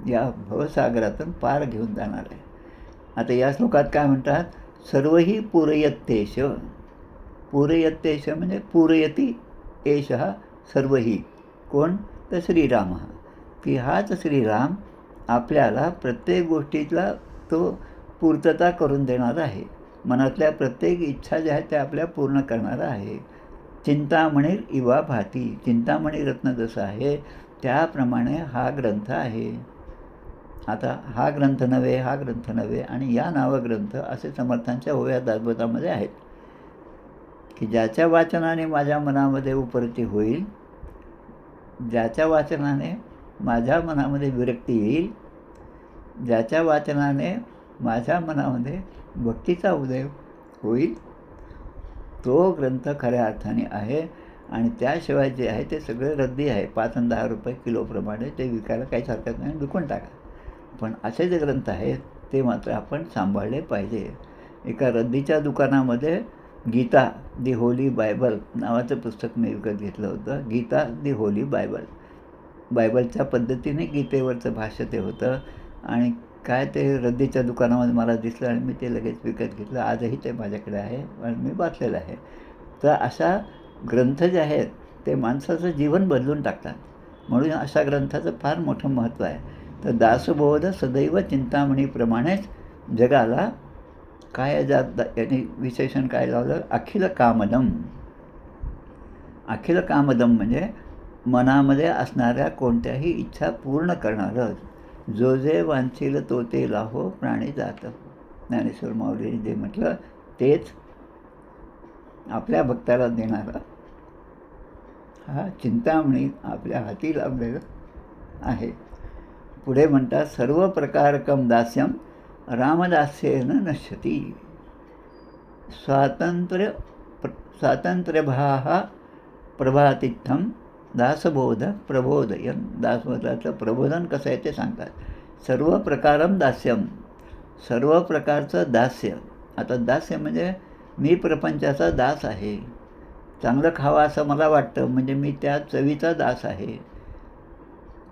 या भवसागरातून पार घेऊन जाणार आहे. आता या श्लोकात काय म्हणतात, सर्वही पूरयत्येष. पूरयत्येष म्हणजे पूरयती एष सर्वही. कोण? तर श्रीराम. की हाच श्रीराम आपल्याला प्रत्येक गोष्टीतला तो पूर्तता करून देणारा आहे. मनातल्या प्रत्येक इच्छा ज्या आहेत त्या आपल्या पूर्ण करणारा आहे. चिंतामणी इवा भाती. चिंतामणी रत्न जसं आहे त्याप्रमाणे हा ग्रंथ आहे. आता हा ग्रंथ नव्हे आणि या नावग्रंथ असे समर्थांच्या ओव्या दासबोधामध्ये आहेत की ज्याच्या वाचनाने माझ्या मनामध्ये उपरती होईल, ज्याच्या वाचनाने माझ्या मनामध्ये विरक्ती येईल, ज्याच्या वाचनाने माझ्या मनामध्ये भक्तीचा उदय होईल, तो ग्रंथ खऱ्या अर्थाने आहे. आणि त्याशिवाय जे आहे ते सगळे रद्दी आहे. 5 आणि 10 रुपये किलोप्रमाणे ते विकायला काहीच हरकत नाही, विकून टाका. पण असे जे ग्रंथ आहेत ते मात्र आपण सांभाळले पाहिजे. एका रद्दीच्या दुकानामध्ये गीता दी होली बायबल नावाचं पुस्तक मी विकत घेतलं होतं. गीता दी होली बायबल. बायबलच्या पद्धतीने गीतेवरचं भाष्य ते होतं. आणि काय ते रद्दीच्या दुकानामध्ये मला दिसलं आणि मी ते लगेच विकत घेतलं. आजही ते माझ्याकडे आहे आणि मी वाचलेलं आहे. तर अशा ग्रंथ जे आहेत ते माणसाचं जीवन बदलून टाकतात. म्हणून अशा ग्रंथाचं फार मोठं महत्त्व आहे. तर दासबोध सदैव चिंतामणीप्रमाणेच जगाला काय यांनी विशेषण काय लावलं, अखिल कामदम. अखिल कामदम म्हणजे मनामध्ये असणाऱ्या कोणत्याही इच्छा पूर्ण करणारं. जो जे वांछील तो ते लाहो प्राणी जात. ज्ञानेश्वर माऊलीने जे म्हटलं तेच आपल्या भक्ताला देणारा हा चिंतामणी आपल्या हाती लाभलेलं आहे. पुढे म्हणतात, सर्व प्रकारकम दास्यम रामदास्येन नश्यती. स्वातंत्र्यभा प्रभातिथ्यम दासबोध प्रबोधयन. दासबोधाचं प्रबोधन कसं आहे ते सांगतात. सर्व प्रकारम दास्यम, सर्व प्रकारचं दास्य. आता दास्य म्हणजे मी प्रपंचाचा दास आहे. चांगलं खावं असं मला वाटतं म्हणजे मी त्या चवीचा दास आहे.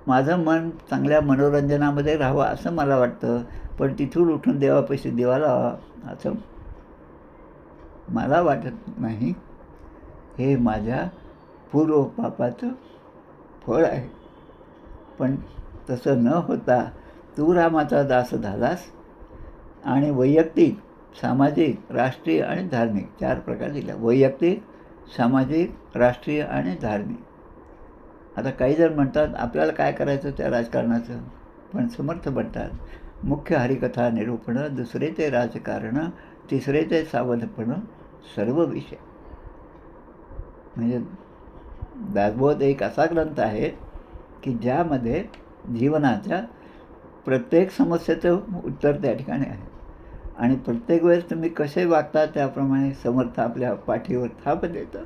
माझं मन चांगल्या मनोरंजनामध्ये राहावं असं मला वाटतं, पण तिथून उठून देवापाशी दिवा लावा असं मला वाटत नाही. हे माझ्या पूर्व पापाचं फळ आहे. पण तसं न होता तू रामाचा दास झालास आणि वैयक्तिक, सामाजिक, राष्ट्रीय आणि धार्मिक 4 प्रकार दिले. वैयक्तिक, सामाजिक, राष्ट्रीय आणि धार्मिक. आता काही जण म्हणतात आपल्याला काय करायचं त्या राजकारणाचं, पण समर्थ म्हणतात मुख्य हरिकथा निरूपणं, दुसरे ते राजकारण, तिसरे ते सावधपणं, सर्व विषय. म्हणजे दासबोध एक असा ग्रंथ आहे की ज्यामध्ये जीवनाच्या प्रत्येक समस्येचं उत्तर त्या ठिकाणी आहे. आणि प्रत्येक वेळेस तुम्ही कसे वागता त्याप्रमाणे समर्थ आपल्या पाठीवर थाप देतं.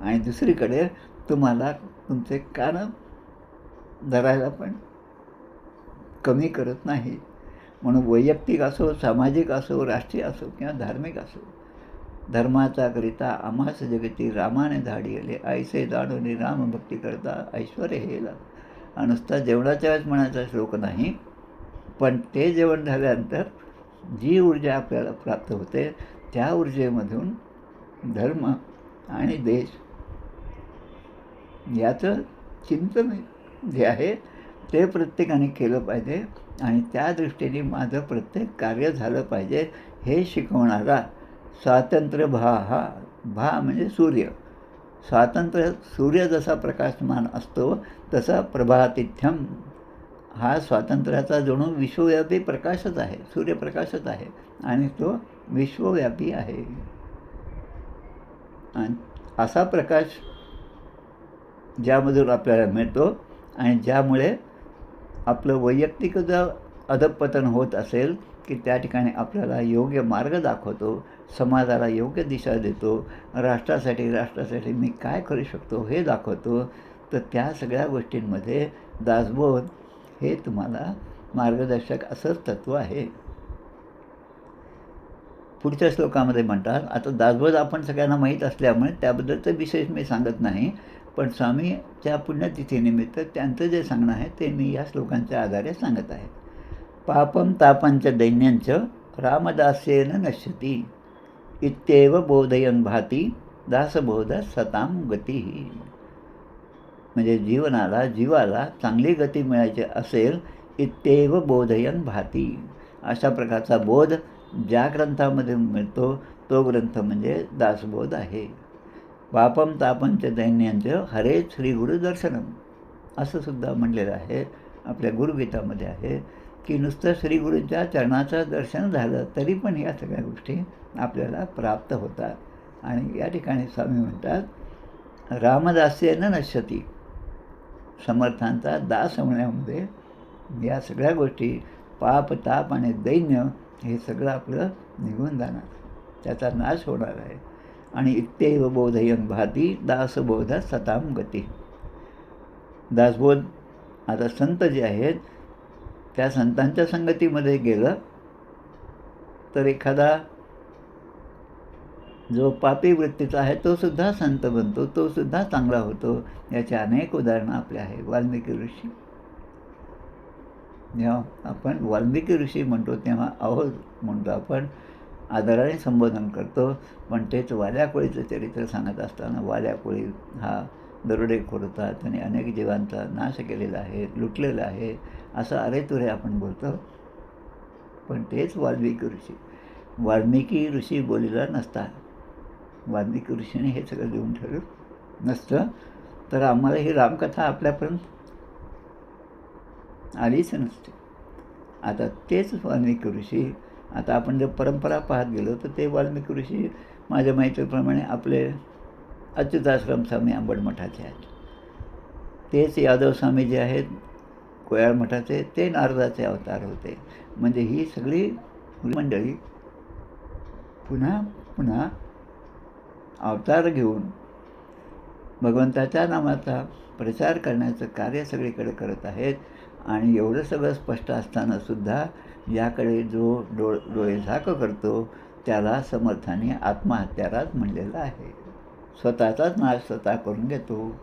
आणि दुसरीकडे तुम्हाला तुमचे कान धरायला पण कमी करत नाही. म्हणून वैयक्तिक असो, सामाजिक असो, राष्ट्रीय असो किंवा धार्मिक असो, धर्माचा करिता आम्हास जगती रामाने धाडिले, ऐसे जाणून रामभक्ती करता ऐश्वर हेला. नुसता जेवणाच्या वेळेस म्हणायचा श्लोक नाही, पण ते जेवण झाल्यानंतर जी ऊर्जा आपल्याला प्राप्त होते त्या ऊर्जेमधून धर्म आणि देश याचं चिंतन जे आहे ते प्रत्येकाने केलं पाहिजे. आणि त्या दृष्टीने माझं प्रत्येक कार्य झालं पाहिजे हे शिकवणारा स्वातंत्र्य भा म्हणजे सूर्य. स्वातंत्र्य सूर्य जसा प्रकाशमान असतो तसा प्रभातिथ्यम हा स्वातंत्र्याचा जणू विश्वव्यापी प्रकाशच आहे, सूर्यप्रकाशच आहे आणि तो विश्वव्यापी आहे. आणि असा प्रकाश ज्यामधून आपल्याला मिळतो आणि ज्यामुळे आपलं वैयक्तिक जर अधःपतन होत असेल की त्या ठिकाणी आपल्याला योग्य मार्ग दाखवतो, समाजाला योग्य दिशा देतो, राष्ट्रासाठी मी काय करू शकतो हे दाखवतो. तर त्या सगळ्या गोष्टींमध्ये दासबोध हे तुम्हाला मार्गदर्शक असंच तत्त्व आहे. पुढच्या श्लोकामध्ये म्हणतात, आता दासबोध आपण सगळ्यांना माहीत असल्यामुळे त्याबद्दलचं विशेष मी सांगत नाही, पण स्वामीच्या पुण्यतिथीनिमित्त त्यांचं जे सांगणं आहे ते मी या श्लोकांच्या आधारे सांगत आहे. पापं तापंच दैन्यंच रामदास्येन नश्यती इत्येव बोधयन भाती दासबोध सताम गती. म्हणजे जीवाला चांगली गती मिळायची असेल इत्येव बोधयन भाती, अशा प्रकारचा बोध ज्या ग्रंथामध्ये मिळतो तो ग्रंथ म्हणजे दासबोध आहे. पापम तापंच दैन्यांचं हरे श्री गुरुदर्शनम असं सुद्धा म्हणलेलं आहे आपल्या गुरुगीतामध्ये आहे की नुसतं श्री गुरूंच्या चरणाचं दर्शन झालं तरी पण या सगळ्या गोष्टी आपल्याला प्राप्त होतात. आणि या ठिकाणी स्वामी म्हणतात, रामदास्येन नश्यती, समर्थांचा दास होण्यामध्ये या सगळ्या गोष्टी पाप ताप आणि दैन्य हे सगळं आपलं निघून जाणार, त्याचा नाश होणार आहे. आणि इत्येव बोधयन भाती दासबोध सताम गती. दासबोध, आता संत जे आहेत त्या संतांच्या संगतीमध्ये गेलं तर एखादा जो पापी वृत्तीचा आहे तो सुद्धा संत बनतो, तो सुद्धा चांगला होतो. याची अनेक उदाहरणं आपल्या आहे. वाल्मिकी ऋषी, जेव्हा आपण वाल्मिकी ऋषी म्हणतो तेव्हा अहो म्हणतो आपण, आदराने संबोधन करतो, पण तेच वाल्याकोळीचं चरित्र सांगत असताना वाल्याकोळी हा दरोडेखोर होता, त्याने अनेक जीवांचा नाश केलेला आहे, लुटलेला आहे, असं अरेतुरे आपण बोलतो. पण तेच वाल्मिकी ऋषी. वाल्मिकी ऋषी बोललेला नसता, वाल्मिकी ऋषीने हे सगळं लिहून ठेवलं नसतं तर आम्हाला ही रामकथा आपल्यापर्यंत आलीच नसते. आता तेच वाल्मिकी ऋषी, आता आपण जर परंपरा पाहत गेलो तर ते वाल्मिकी ऋषी माझ्या माहितीप्रमाणे आपले अच्युताश्रम स्वामी अंबड मठाचे आहेत. तेच यादव स्वामी जे आहेत कोयाळ मठाचे, ते नारदाचे अवतार होते. म्हणजे ही सगळी मंडळी पुन्हा पुन्हा अवतार घेऊन भगवंताच्या नामाचा प्रचार करण्याचं कार्य सगळीकडे करत आहेत. आणि एवढं सगळं स्पष्ट असतानासुद्धा याकडे जो डोळे झाक करतो त्याला समर्थाने आत्महत्याराच म्हणलेलं आहे. स्वतःचाच नाश स्वतः करून घेतो.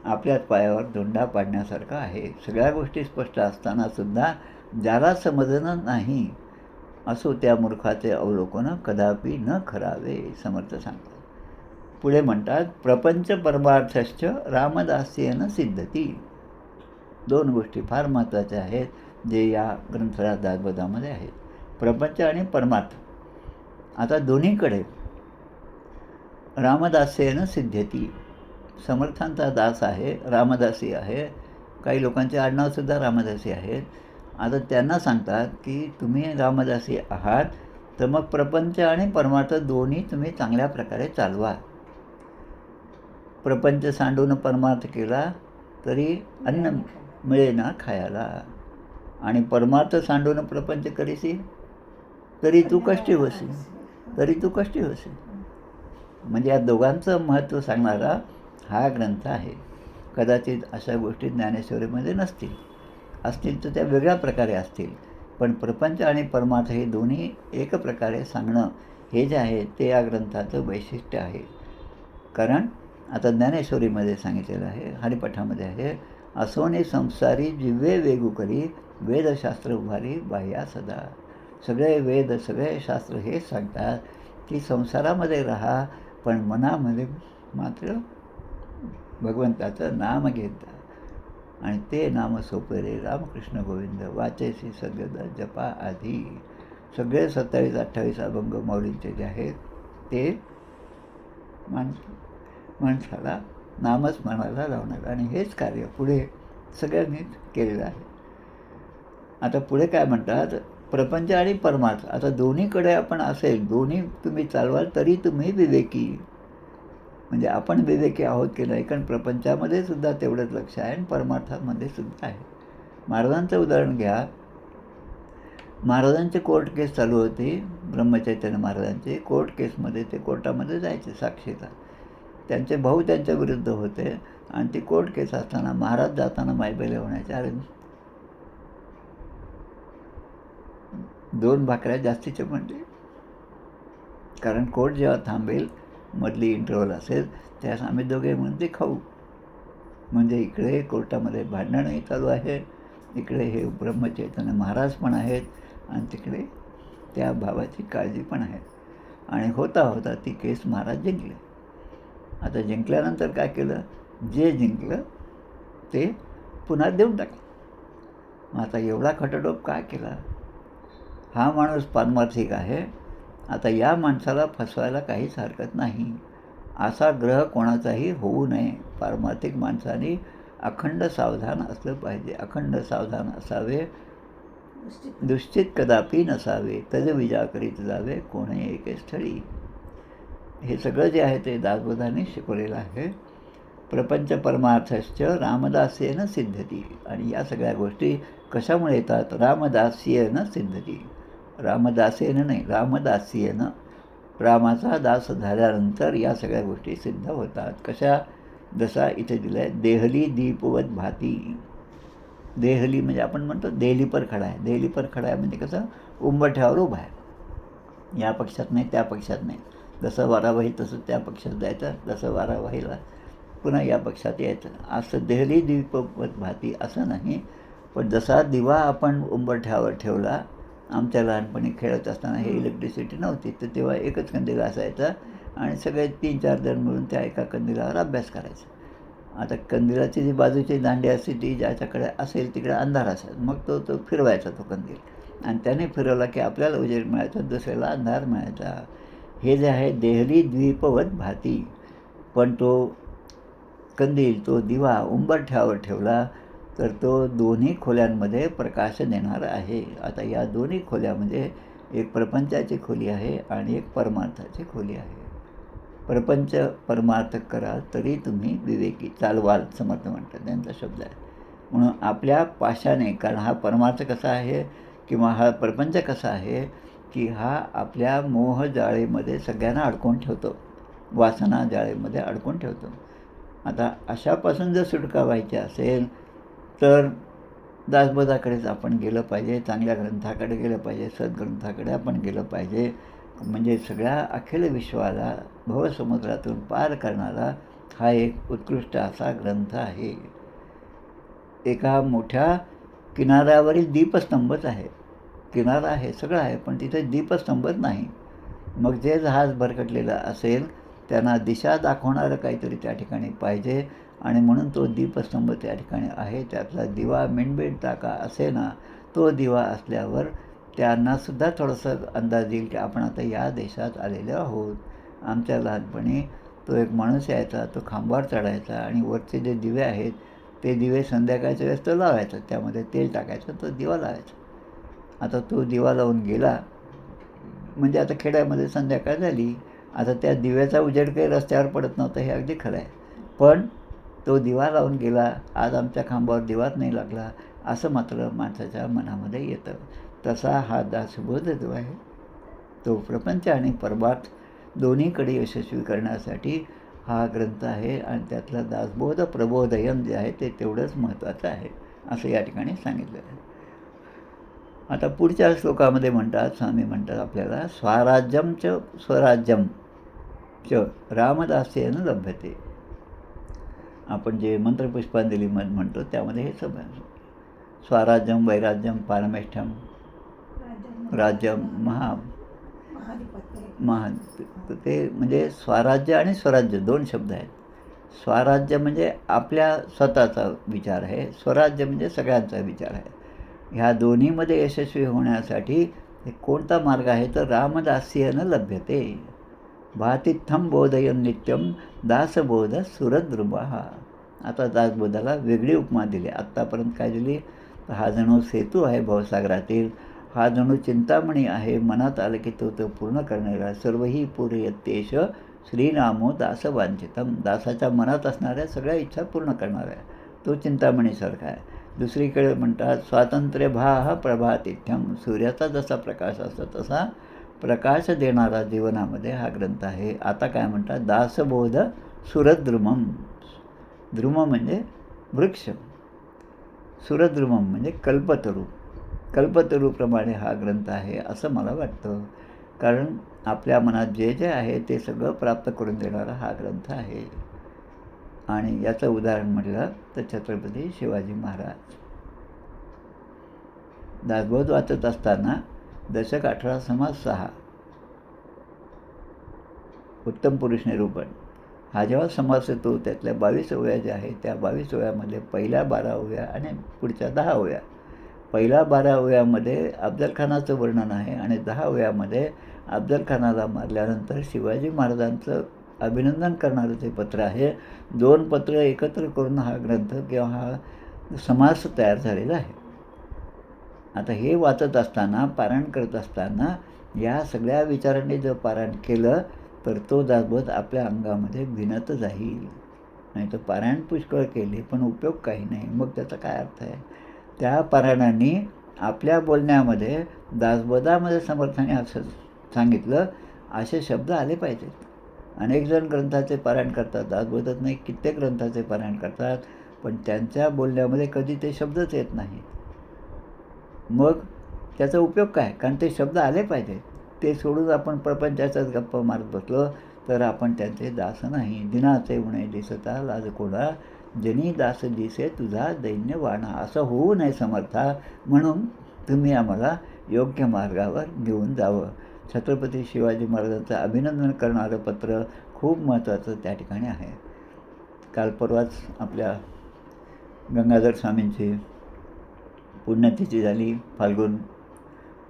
आपल्याच पायावर धोंडा पाडण्यासारखं आहे. सगळ्या गोष्टी स्पष्ट असतानासुद्धा ज्याला समजणं नाही असो त्या मूर्खाचे अवलोकन कदापि न करावे, समर्थ सांगतात. पुढे म्हणतात, प्रपंच परमार्थश्च रामदास्येन सिद्धती. दोन गोष्टी फार महत्त्वाच्या आहेत जे या ग्रंथराज दासबोधामध्ये आहेत, प्रपंच आणि परमार्थ. आता दोन्हीकडे रामदास्येन सिद्धती, समर्थांचा दास आहे, रामदासी आहे. काही लोकांचे आडनावसुद्धा रामदासी आहेत. आता त्यांना सांगतात की तुम्ही रामदासी आहात तर मग प्रपंच आणि परमार्थ दोन्ही तुम्ही चांगल्या प्रकारे चालवा. प्रपंच सांडून परमार्थ केला तरी अन्न मिळेना खायला, आणि परमार्थ सांडून प्रपंच करीसी तरी तू कष्टी होसी. म्हणजे या दोघांचं महत्त्व सांगणारा हा ग्रंथ आहे. कदाचित अशा गोष्टी ज्ञानेश्वरीमध्ये असतील तर त्या वेगळ्या प्रकारे असतील, पण प्रपंच आणि परमार्थ हे दोन्ही एक प्रकारे सांगणं हे जे आहे ते या ग्रंथाचं वैशिष्ट्य आहे. कारण आता ज्ञानेश्वरीमध्ये सांगितलेलं आहे, हरिपाठामध्ये आहे, असोने संसारी जिव्हे वेगू करी वेदशास्त्र उभारी बाह्या सदा. सगळे वेद सगळे शास्त्र हेच सांगतात की संसारामध्ये राहा पण मनामध्ये मात्र भगवंताचं नाम घेत जा. आणि ते नाम सोपे रे रामकृष्ण गोविंद वाचेसी सद्गदा जपा आधी. सगळे 27-28 अभंग माऊलींचे जे आहेत ते माणसाला नामस्मरणाला लावणार, आणि हेच कार्य पुढे सगळ्यांनीच केलेलं आहे. आता पुढे काय म्हणतात, प्रपंच आणि परमार्थ. आता दोन्हीकडे आपण असेल, दोन्ही तुम्ही चालवाल तरी तुम्ही विवेकी. म्हणजे आपण विवेकी आहोत की नाही, कारण प्रपंचामध्ये सुद्धा तेवढंच लक्ष आहे आणि परमार्थामध्ये सुद्धा आहे. महाराजांचं उदाहरण घ्या. महाराजांचे कोर्ट केस चालू होती, ब्रह्मचैतन्य महाराजांचे कोर्ट केसमध्ये ते कोर्टामध्ये जायचे साक्षीला. त्यांचे भाऊ त्यांच्या विरुद्ध होते आणि ती कोर्ट केस असताना महाराज जाताना मायबेले म्हणायचे, अरे 2 भाकऱ्या जास्तीचे म्हणले, कारण कोर्ट जेव्हा थांबेल, मधली इंटरव्हल असेल, त्यास आम्ही दोघे म्हणून ते खाऊ. म्हणजे इकडे कोर्टामध्ये भांडणही चालू आहे, इकडे हे ब्रह्मचैतन्य महाराज पण आहेत, आणि तिकडे त्या भावाची काळजी पण आहे. आणि होता होता ती केस महाराज जिंकले. आता जिंकल्यानंतर काय केलं, जे जिंकलं ते पुन्हा देऊन टाकलं. मग आता एवढा खटाटोप काय केला? हा माणूस पारमार्थिक आहे, आता या माणसाला फसवायला काहीच हरकत नाही, असा ग्रह कोणाचाही होऊ नये. पारमार्थिक माणसाने अखंड सावधान असलं पाहिजे. अखंड सावधान असावे, दुश्चित कदापि नसावे, तज विजा करीत जावे कोणे एके स्थळी. हे सगळं जे आहे ते दासबोधाने शिकवलेलं आहे. प्रपंच परमार्थश्च रामदास्येन सिद्धती. आणि या सगळ्या गोष्टी कशामुळे येतात? रामदास्येन सिद्धती. रामदासेन नाही, रामदास्येन. रामाचा दास झाल्यानंतर या सगळ्या गोष्टी सिद्ध होतात. कशा? जसा इथे दिलं आहे, देहली दीपवत भाती. देहली म्हणजे आपण म्हणतो देहलीपर खडा आहे. देहलीपर खडा आहे म्हणजे कसं? उंबरठ्यावर उभा आहे, या पक्षात नाही त्या पक्षात नाही. जसं वारावाही तसं त्या पक्षात जायचं, जसं वारावाहीला पुन्हा या पक्षात यायचं. असं देहली दीपवत भाती असं नाही. पण जसा दिवा आपण उंबरठ्यावर ठेवला, आमच्या लहानपणी खेळत असताना हे इलेक्ट्रिसिटी नव्हती, तर तेव्हा एकच कंदील असायचा आणि सगळे 3-4 जण मिळून त्या एका कंदिलावर अभ्यास करायचा. आता कंदिलाची जी बाजूची दांडी असते ती ज्याच्याकडे असेल तिकडे अंधार असायचा, मग तो फिरवायचा तो कंदील, आणि त्याने फिरवला की आपल्याला उजेड मिळायचा, दुसऱ्याला अंधार मिळायचा. हे जे आहे देहली द्वीपवत भाती. पण तो कंदील, तो दिवा उंबरठ्यावर ठेवला तर तो दोन्ही खोल्यांमध्ये प्रकाश देणार आहे. आता या दोन्ही खोल्यामध्ये एक प्रपंचाची खोली आहे आणि एक परमार्थाची खोली आहे. प्रपंच परमार्थ कराल तरी तुम्ही विवेकी चालवाल, समर्थ म्हणतात, त्यांचा शब्द आहे. म्हणून आपल्या पाशाने, कारण हा परमार्थ कसा आहे किंवा हा प्रपंच कसा आहे की हा आपल्या मोहजाळेमध्ये सगळ्यांना अडकून ठेवतो, वासना जाळेमध्ये अडकून ठेवतो. आता अशापासून जर सुटका व्हायची असेल तर दासबोधाकडेच आपण गेलं पाहिजे, चांगल्या ग्रंथाकडे गेलं पाहिजे, सद्ग्रंथाकडे आपण गेलं पाहिजे. म्हणजे सगळ्या अखिल विश्वाला भवसमुद्रातून पार करणारा हा एक उत्कृष्ट असा ग्रंथ आहे. एका मोठ्या किनाऱ्यावरील दीपस्तंभच आहे. किनारा आहे, सगळं आहे, पण तिथे दीपस्तंभच नाही. मग जे जहाज भरकटलेलं असेल त्यांना दिशा दाखवणारं काहीतरी त्या ठिकाणी पाहिजे, आणि म्हणून तो दीपस्तंभ त्या ठिकाणी आहे. त्यातला दिवा मिणबिणता का असे ना, तो दिवा असल्यावर त्यांनासुद्धा थोडंसं अंदाज येईल की आपण आता या देशात आलेलो आहोत. आमच्या लहानपणी तो एक माणूस यायचा, तो खांबावर चढायचा आणि वरचे जे दिवे आहेत ते दिवे संध्याकाळच्या वेळेस तो लावायचा, त्यामध्ये तेल टाकायचं, तो दिवा लावायचा. आता तो दिवा लावून गेला म्हणजे आता खेड्यामध्ये संध्याकाळ झाली, आता त्या दिव्याचा उजेड काही रस्त्यावर पडत नव्हता, हे अगदी खरं आहे. पण तो दिवा लावून गेला, आज आमच्या खांबावर दिवाच नाही लागला, असं मात्र माणसाच्या मनामध्ये येतं. तसा हा दासबोध जो आहे तो प्रपंच आणि परमार्थ दोन्हीकडे यशस्वी करण्यासाठी हा ग्रंथ आहे, आणि त्यातला दासबोध प्रबोधयन जे आहे ते तेवढंच महत्त्वाचं आहे, असं या ठिकाणी सांगितलं आहे. आता पुढच्या श्लोकामध्ये म्हणतात, स्वामी म्हणतात आपल्याला, स्वराज्यम च स्वराज्यम च रामदास्येन लभ्यते. आपण जे मंत्रपुष्पांजली म्हणतो त्यामध्ये हे सब आहे. स्वराज्यम, वैराज्यम, पारमेष्ठ्यम, राज्यम, ते म्हणजे स्वराज्य आणि स्वराज्य 2 शब्द आहेत. स्वराज्य म्हणजे आपल्या स्वतःचा विचार आहे, स्वराज्य म्हणजे सगळ्यांचा विचार आहे. ह्या दोन्हीमध्ये यशस्वी होण्यासाठी कोणता मार्ग आहे तर रामदास्येन लभ्यते. भातित्थम बोधयन नित्यम दासबोध सुरद्रुमः. आता दासबोधाला वेगळी उपमा दिली. आत्तापर्यंत काय दिली? हा जणू सेतू आहे भवसागरातील, हा जणू चिंतामणी आहे, मनात आलं की तो पूर्ण करणारा. सर्वही पूरयत्येष श्रीनामो दासवांछितम. दासाच्या मनात असणाऱ्या सगळ्या इच्छा पूर्ण करणारा आहे, तो चिंतामणीसारखा आहे. दुसरीकडे म्हणतात स्वातंत्र्य भाह प्रभातिथ्यम. सूर्याचा जसा प्रकाश असतो तसा प्रकाश देणारा जीवनामध्ये हा ग्रंथ आहे. आता काय म्हणतात? दासबोध सुरद्रुमम. द्रुम म्हणजे वृक्ष, सुरद्रुमम म्हणजे कल्पतरू. कल्पतरूप्रमाणे हा ग्रंथ आहे असं मला वाटतं. कारण आपल्या मनात जे जे आहे ते सगळं प्राप्त करून देणारा हा ग्रंथ आहे. आणि याचं उदाहरण म्हटलं तर छत्रपती शिवाजी महाराज. दासबोध वाचत असताना दशक 18 समास 6 उत्तम पुरुष निरूपण हा जेव्हा समास येतो त्यातल्या 22 ओव्या ज्या आहेत त्या 22 ओव्यामध्ये पहिल्या 12 ओव्या आणि पुढच्या 10 ओव्या. पहिल्या 12 ओव्यामध्ये अफजलखानाचं वर्णन आहे आणि 10 ओव्यामध्ये अफजलखानाला मारल्यानंतर शिवाजी महाराजांचं अभिनंदन करणारं ते पत्र आहे. 2 पत्र एकत्र करून हा ग्रंथ किंवा हा समास तयार झालेला आहे. आता हे वाचत असताना, पारायण करत असताना या सगळ्या विचारांनी जर पारायण केलं तर तो दासबोध आपल्या अंगामध्ये भिनत जाईल. नाही तर पारायण पुष्कळ केले पण उपयोग काही नाही, मग त्याचा काय अर्थ आहे. त्या पारायणाने आपल्या बोलण्यामध्ये दासबोधामध्ये समर्थाने असं सांगितलं असे शब्द आले पाहिजेत. अनेक जण ग्रंथाचे पारायण करतात, दासबोधत नाही कित्येक ग्रंथाचे पारायण करतात, पण त्यांच्या बोलण्यामध्ये कधी ते शब्दच येत नाही. मग त्याचा उपयोग काय. कारण ते शब्द आले पाहिजेत. ते सोडून आपण प्रपंचाचाच गप्पा मारत बसलो तर आपण त्यांचे दास नाही. दिनाचे उणे दिसता लाज कोणा, जनी दास दिसे तुझा दैन्य वाणा. असं होऊ नये समर्था, म्हणून तुम्ही आम्हाला योग्य मार्गावर घेऊन जावं. छत्रपती शिवाजी महाराजांचं अभिनंदन करणारं पत्र खूप महत्त्वाचं त्या ठिकाणी आहे. काल परवाच आपल्या गंगाधर स्वामींची पुण्यतिथी झाली. फाल्गुन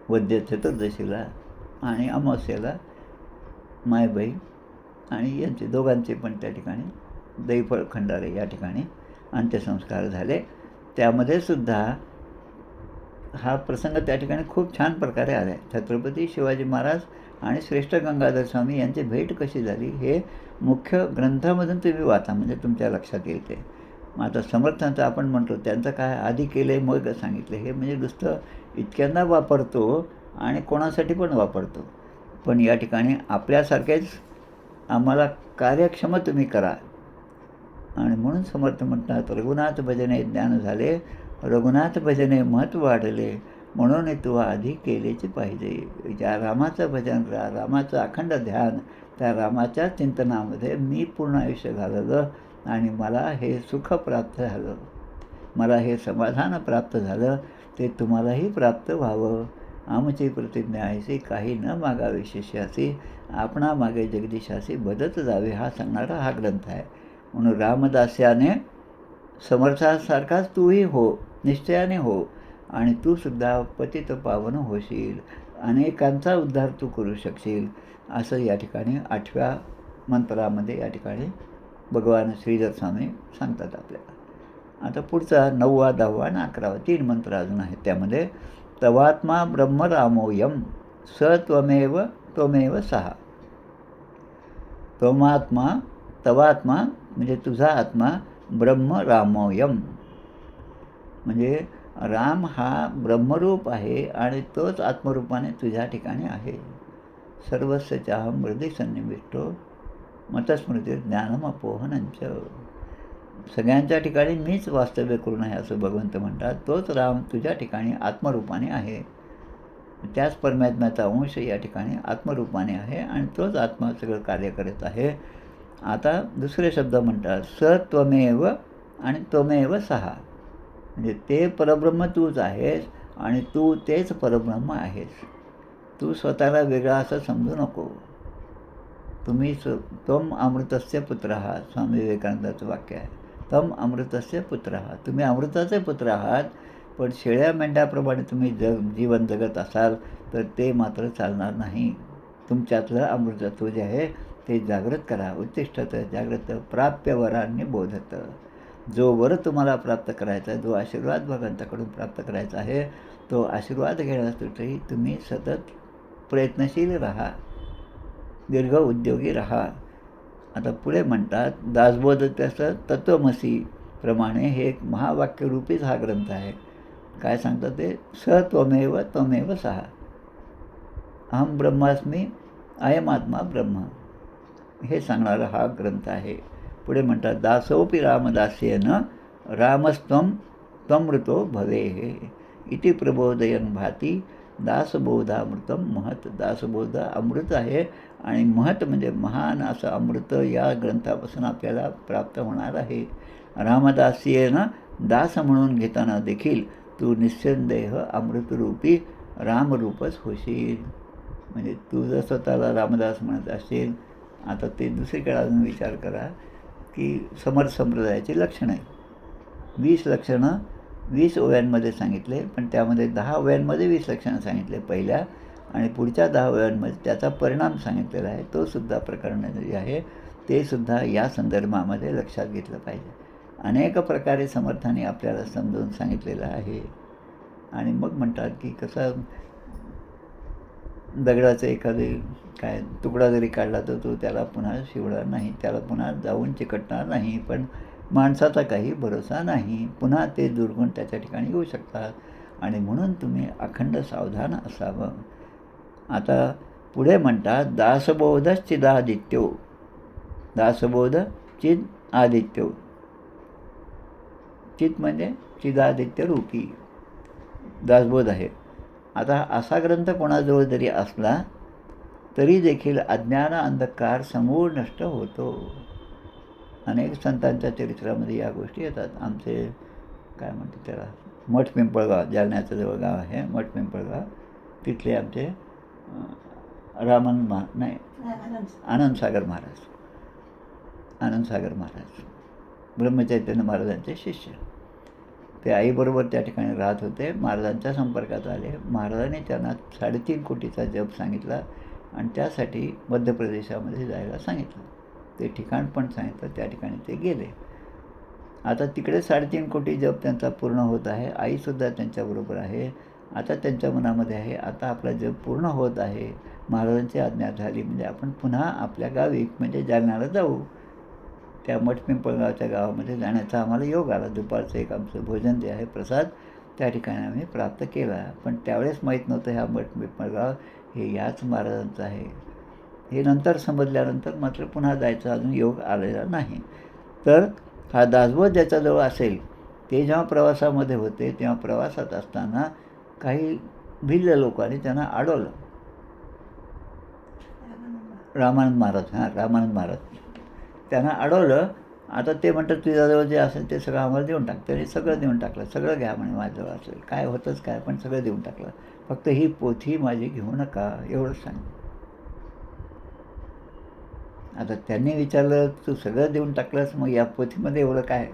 वद्य चतुर्दशीला आणि अमावस्येला मायबाई आणि यांचे दोघांचे पण त्या ठिकाणी दैफळ खंडारे या ठिकाणी अंत्यसंस्कार झाले. त्यामध्ये सुद्धा हा प्रसंग त्या ठिकाणी खूप छान प्रकारे आला आहे. छत्रपती शिवाजी महाराज आणि श्रेष्ठ गंगाधर स्वामी यांची भेट कशी झाली हे मुख्य ग्रंथामधून तुम्ही वाचा, म्हणजे तुमच्या लक्षात येईल ते. मग आता समर्थांचं आपण म्हणतो त्यांचं काय आधी केलं आहे मग सांगितलं, हे म्हणजे नुसतं इतक्यांदा वापरतो आणि कोणासाठी पण वापरतो. पण या ठिकाणी आपल्यासारखेच आम्हाला कार्यक्षम तुम्ही करा. आणि म्हणून समर्थ म्हणतात रघुनाथ भजने ज्ञान झाले, रघुनाथ भजने महत्त्व वाढले, म्हणून तू आधी केलेच पाहिजे. ज्या रामाचं भजन, रामाचं अखंड ध्यान, त्या रामाच्या चिंतनामध्ये मी पूर्ण आयुष्य घालवलं आणि मला हे सुख प्राप्त झालं, मला हे समाधान प्राप्त झालं, ते तुम्हालाही प्राप्त व्हावं. आमची प्रतिज्ञा आहेसी काही न मागावे शिष्यासी, आपणा मागे जगदीशासी बदत जावे. हा सांगणारा हा ग्रंथ आहे. म्हणून रामदास्याने समर्थासारखाच तूही हो, निश्चयाने हो, आणि तू सुद्धा पतित पावन होशील, अनेकांचा उद्धार तू करू शकशील, असं या ठिकाणी 8व्या मंत्रामध्ये या ठिकाणी भगवान श्रीधर स्वामी सांगतात आपल्याला. आता पुढचा 9वा 10वा आणि 11वा 3 मंत्र अजून आहेत. त्यामध्ये तवात्मा ब्रह्मरामोयम स त्वमेव त्वमेव सहा. त्वमात्मा, तवात्मा म्हणजे तुझा आत्मा, ब्रह्मरामोयम म्हणजे राम हा ब्रह्मरूप आहे आणि तोच आत्मरूपाने तुझ्या ठिकाणी आहे. सर्वस्य चाहम हृदय सन्निविष्टो मतस्मृती ज्ञानमपोहनंच. सगळ्यांच्या ठिकाणी मीच वास्तव्य करून आहे असं भगवंत म्हणतात. तोच राम तुझ्या ठिकाणी आत्मरूपाने आहे. त्याच परमात्म्याचा अंश या ठिकाणी आत्मरूपाने आहे आणि तोच आत्मा सगळं कार्य करत आहे. आता दुसरे शब्द म्हणतात स त्वमेव आणि त्वमेव सहा, म्हणजे ते परब्रह्म तूच आहेस आणि तू तेच परब्रह्म आहेस. तू स्वतःला वेगळा असं समजू नको. तुम्ही त्वम अमृतस्य पुत्र आहात, स्वामी विवेकानंदाचं वाक्य आहे. तम अमृतस्य पुत्र आहात, तुम्ही अमृताचे पुत्र आहात. पण शेळ्या मेंढ्याप्रमाणे तुम्ही जीवन जगत असाल तर ते मात्र चालणार नाही. तुमच्यातलं अमृतत्व जे आहे ते जागृत करा. उत्तिष्ठत जागृत प्राप्य वरांनी बोधत. जो वर तुम्हाला प्राप्त करायचा आहे, जो आशीर्वाद भगवंताकडून प्राप्त करायचा आहे, तो आशीर्वाद घेण्यासाठी तुम्ही सतत प्रयत्नशील राहा, दीर्घ उद्योगी राहा. आता पुढे म्हणतात दासबोध त्याचं तत्त्वमसी प्रमाणे हे एक महावाक्यरूपीच हा ग्रंथ आहे. काय सांगतात ते स त्वमेव त्वमेव सहा, अहम ब्रह्मास्मी अयमात्मा ब्रह्म, हे सांगणारा हा ग्रंथ आहे. पुढे म्हणतात दासोपी रामदास्येन रामस्त्वम त्वमृतो भवे. इति प्रबोधयन भाती दासबोधामृतम महत. दासबोध अमृत आहे आणि महत म्हणजे महान असं अमृत या ग्रंथापासून आपल्याला प्राप्त होणार आहे. रामदासीयेनं दास म्हणून घेताना देखील तू निस्संदेह अमृतरूपी रामरूपच होशील. म्हणजे तू जर स्वतःला रामदास म्हणत असेल, आता ते दुसरीकडे अजून विचार करा की समर्थ संप्रदायाची लक्षणं आहे. 20 लक्षणं 20 ओव्यांमध्ये सांगितले, पण त्यामध्ये 10 ओव्यांमध्ये 20 लक्षणं सांगितले पहिल्या, आणि पुढच्या 10 ओव्यांमध्ये त्याचा परिणाम सांगितलेला आहे. तो सुद्धा प्रकरण जे आहे ते सुद्धा या संदर्भामध्ये लक्षात घेतलं पाहिजे. अनेक प्रकारे समर्थाने आपल्याला समजावून सांगितलेलं आहे. आणि मग म्हणतात की कसं दगडाचा एखादे काय तुकडा जरी काढला तर तो त्याला पुन्हा शिवणार नाही, त्याला पुन्हा जाऊन चिकटणार नाही. पण माणसाचा काही भरोसा नाही, पुन्हा ते दुर्गुण त्याच्या ठिकाणी येऊ शकतात. आणि म्हणून तुम्ही अखंड सावधान असावं. आता पुढे म्हणतात दासबोध चिदादित्यो. दासबोध चिद आदित्यो. चित म्हणजे चिदादित्य रूपी दासबोध आहे. आता असा ग्रंथ कोणाजवळ जरी असला तरी देखील अज्ञान अंधकार समूळ नष्ट होतो. अनेक संतांच्या चरित्रामध्ये या गोष्टी येतात. आमचे काय म्हणतात त्याला मठ पिंपळगाव, जालन्याचं जवळ गाव आहे मठ पिंपळगाव, तिथले आमचे आनंदसागर महाराज ब्रह्मचैतन्य महाराजांचे शिष्य. ते आईबरोबर त्या ठिकाणी राहत होते. महाराजांच्या संपर्कात आले. महाराजांनी त्यांना 3.5 कोटीचा जप सांगितला आणि त्यासाठी मध्य प्रदेशामध्ये जायला सांगितलं. ते ठिकाण पण सांगितलं, त्या ठिकाणी ते गेले. आता तिकडे 3.5 कोटी जप त्यांचा पूर्ण होत आहे. आईसुद्धा त्यांच्याबरोबर आहे. आता त्यांच्या मनामध्ये आहे आता आपला जप पूर्ण होत आहे, महाराजांची आज्ञा झाली म्हणजे आपण पुन्हा आपल्या गावी म्हणजे जालन्याला जाऊ. त्या मठ पिंपळगावच्या गावामध्ये जाण्याचा आम्हाला योग आला. दुपारचं एक आमचं भोजन जे आहे प्रसाद त्या ठिकाणी आम्ही प्राप्त केला. पण त्यावेळेस माहीत नव्हतं ह्या मठ पिंपळगाव हे याच महाराजांचं आहे. हे नंतर समजल्यानंतर मात्र पुन्हा जायचा अजून योग आलेला नाही. तर हा दासबोध ज्याच्याजवळ असेल ते जेव्हा प्रवासामध्ये होते तेव्हा प्रवासात असताना काही भिल्ल लोकांनी त्यांना अडवलं. रामानंद महाराज त्यांना अडवलं. आता ते म्हणतात तुझ्याजवळ जे असेल ते सगळं आम्हाला देऊन टाक. त्याने सगळं देऊन टाकलं. सगळं घ्या म्हणे माझ्याजवळ असेल, काय होतंच काय, पण सगळं देऊन टाकलं. फक्त ही पोथी माझी घेऊ नका एवढंच सांग. आता त्यांनी विचारलं तू सगळं देऊन टाकलंस, मग या पोथीमध्ये एवढं काय?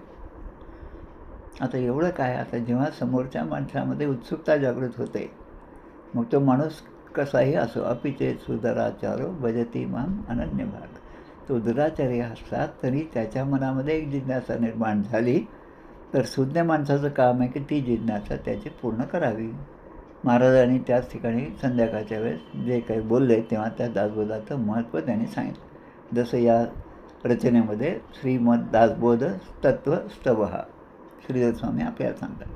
आता एवढं काय? आता जेव्हा समोरच्या माणसामध्ये उत्सुकता जागृत होते, मग तो माणूस कसाही असो, अपिचे सुदराचारो भजती माम अनन्य भाग. तो दुराचारी असला तरी त्याच्या मनामध्ये एक जिज्ञासा निर्माण झाली तर सुज्ञ माणसाचं काम आहे की ती जिज्ञासा त्याची पूर्ण करावी. महाराजांनी त्याच ठिकाणी संध्याकाळच्या वेळेस जे काही बोलले तेव्हा त्या दासबोधाचं महत्त्व त्यांनी सांगितलं. जसं या रचनेमध्ये श्रीमद दासबोध तत्व स्तवहा श्रीधर स्वामी आपल्याला सांगतात,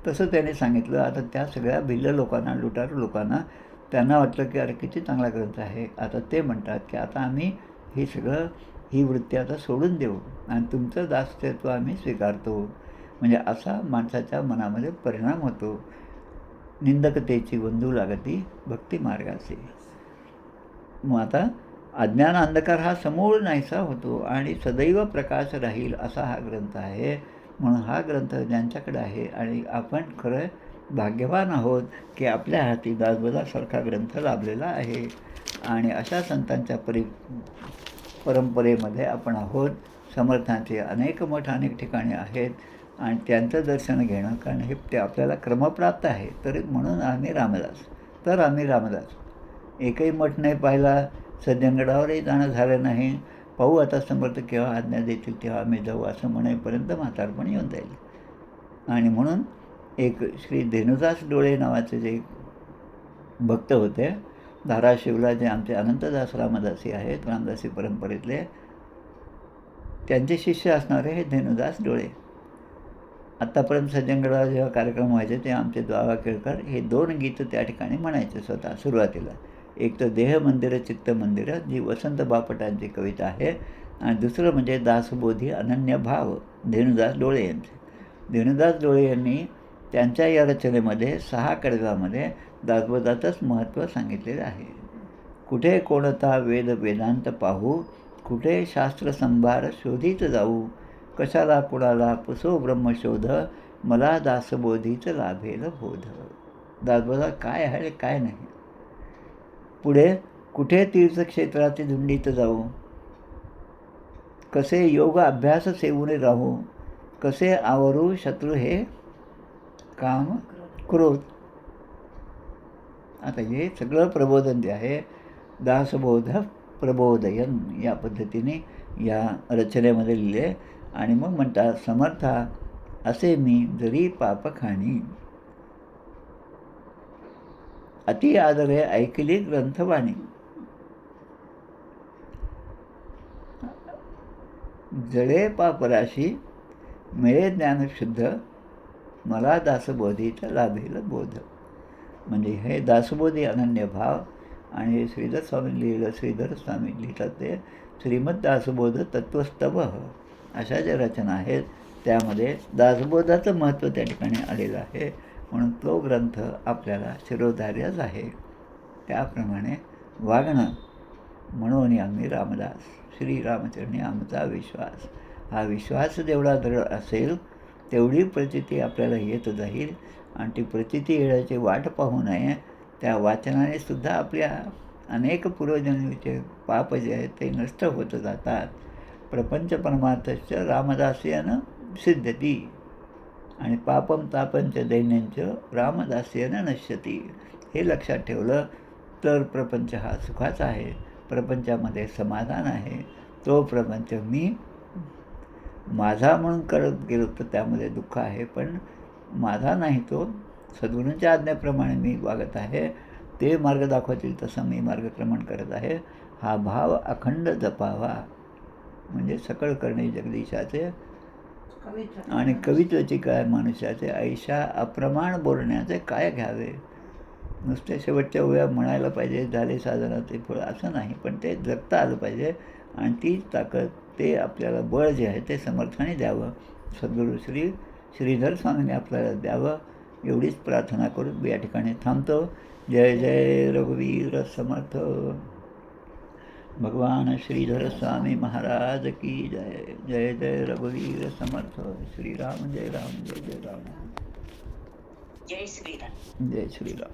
तसं त्यांनी सांगितलं. आता त्या सगळ्या भिल्ल लोकांना, लुटारू लोकांना त्यांना वाटलं की अरे किती चांगला ग्रंथ आहे. आता ते म्हणतात की आता आम्ही हे सगळं ही वृत्ती आता सोडून देऊ आणि तुमचं दासत्व आम्ही स्वीकारतो. म्हणजे असा माणसाच्या मनामध्ये परिणाम होतो. निंदकतेची बंधू लागती भक्ती मार्गाचे. मग आता अज्ञान अंधकार हा समूळ नाहीसा होतो आणि सदैव प्रकाश राहील असा हा ग्रंथ आहे. म्हणून हा ग्रंथ ज्यांच्याकडे आहे आणि आपण खरं भाग्यवान आहोत की आपल्या हाती दासबोधासारखा ग्रंथ लाभलेला आहे. आणि अशा संतांच्या परंपरेमध्ये आपण आहोत. समर्थांचे अनेक मठ अनेक ठिकाणी आहेत आणि त्यांचं दर्शन घेणं, कारण हे ते आपल्याला क्रमप्राप्त आहे. तर म्हणून आम्ही रामदास. एकही मठ नाही पाहिला, सज्जनगडावरही जाणं झालं नाही. पाहू आता समर्थ केव्हा आज्ञा देतील तेव्हा आम्ही जाऊ असं म्हणेपर्यंत म्हातारपण येऊन जाईल. आणि म्हणून एक श्री धेनुदास डोळे नावाचे जे भक्त होते धाराशिवला, जे आमचे अनंतदास रामदासी आहेत, रामदासी परंपरेतले, त्यांचे शिष्य असणारे हे धेनुदास डोळे. आत्तापर्यंत सज्जनगडावर जेव्हा कार्यक्रम व्हायचे तेव्हा आमचे द्वावा केळकर हे 2 गीतं त्या ठिकाणी म्हणायचे स्वतः सुरुवातीला. एक तर देह मंदिर चित्त मंदिर जी वसंत बापटांची कविता आहे आणि दुसरं म्हणजे दासबोधी अनन्य भाव धेनुदास डोळे यांचे. धेनुदास डोळे यांनी त्यांच्या या रचनेमध्ये 6 कडव्यामध्ये दासबोधाचंच महत्त्व सांगितलेलं आहे. कुठे कोणता वेद वेदांत पाहू, कुठे शास्त्र संभार शोधित जाऊ, कशाला कुणाला पुसो ब्रह्मशोध, मला दासबोधीच लाभेल बोध. दासबोधात काय आहे काय नाही. पुढे कुठे तीर्थक्षेत्राचे धुंडीत जाऊ, कसे योग अभ्यास सेवून राहू, कसे आवरू शत्रू हे काम क्रोध. आता हे सगळं प्रबोधन जे आहे, दासबोध प्रबोधयन या पद्धतीने या रचनेमध्ये लिहिले. आणि मग म्हणतात, समर्था असे मी जरी पापखाणी, अति आदरे ऐकली ग्रंथवाणी. जळे पापराशी मिळे ज्ञानशुद्ध, मला दासबोधीचा लाभेल बोध. म्हणजे हे दासबोधी अनन्य भाव. आणि श्रीधर स्वामी लिहिलं, श्रीधर स्वामी लिहितात ते श्रीमद दासबोध तत्वस्तव, अशा ज्या रचना आहेत त्यामध्ये दासबोधाचं महत्त्व त्या ठिकाणी आलेलं आहे. म्हणून तो ग्रंथ आपल्याला शिरोधार्यच आहे. त्याप्रमाणे वागणं. म्हणून आम्ही रामदास श्रीरामचरणी आमचा विश्वास. हा विश्वास जेवढा दृढ असेल तेवढी प्रचिती आपल्याला येत जाईल. आणि ती प्रचिती येण्याची वाट पाहू नये. त्या वाचनाने सुद्धा आपल्या अनेक पूर्वजन्मीचे पाप जे आहेत ते नष्ट होत जातात. प्रपंच परमार्थश्च रामदास्येन सिद्ध्यती, आणि पापम तापंच दैन्यंच रामदास्येन नश्यती. हे लक्षात ठेवलं तर प्रपंच हा सुखाचा आहे. प्रपंचामध्ये समाधान आहे. तो प्रपंच मी माझा म्हणून करत गेलो तर त्यामध्ये दुःख आहे, पण माझा नाही, तो सद्गुरूंच्या आज्ञेप्रमाणे मी वागत आहे. ते मार्ग दाखवतील तसं मी मार्गक्रमण करत आहे. हा भाव अखंड जपावा. म्हणजे सकळ करणे जगदीशाचे आणि कवित्वाची काय मनुष्याचे, ऐशा अप्रमाण बोलण्याचे काय घ्यावे. नुसते शेवटच्या वेळा म्हणायला पाहिजे झाले साधनाचे फळ असं नाही, पण ते जगता आलं पाहिजे. आणि ती ताकद, ते आपल्याला बळ जे आहे ते समर्थाने द्यावं. सद्गुरू श्रीधर स्वामींनी आपल्याला द्यावं, एवढीच प्रार्थना करून या ठिकाणी थांबतो. जय जय रघुवीर समर्थ. भगवान श्रीधर स्वामी महाराज की जय. जय जय रघुवीर समर्थ. श्रीराम जय राम, जय जय राम. जय श्रीराम. जय श्रीराम.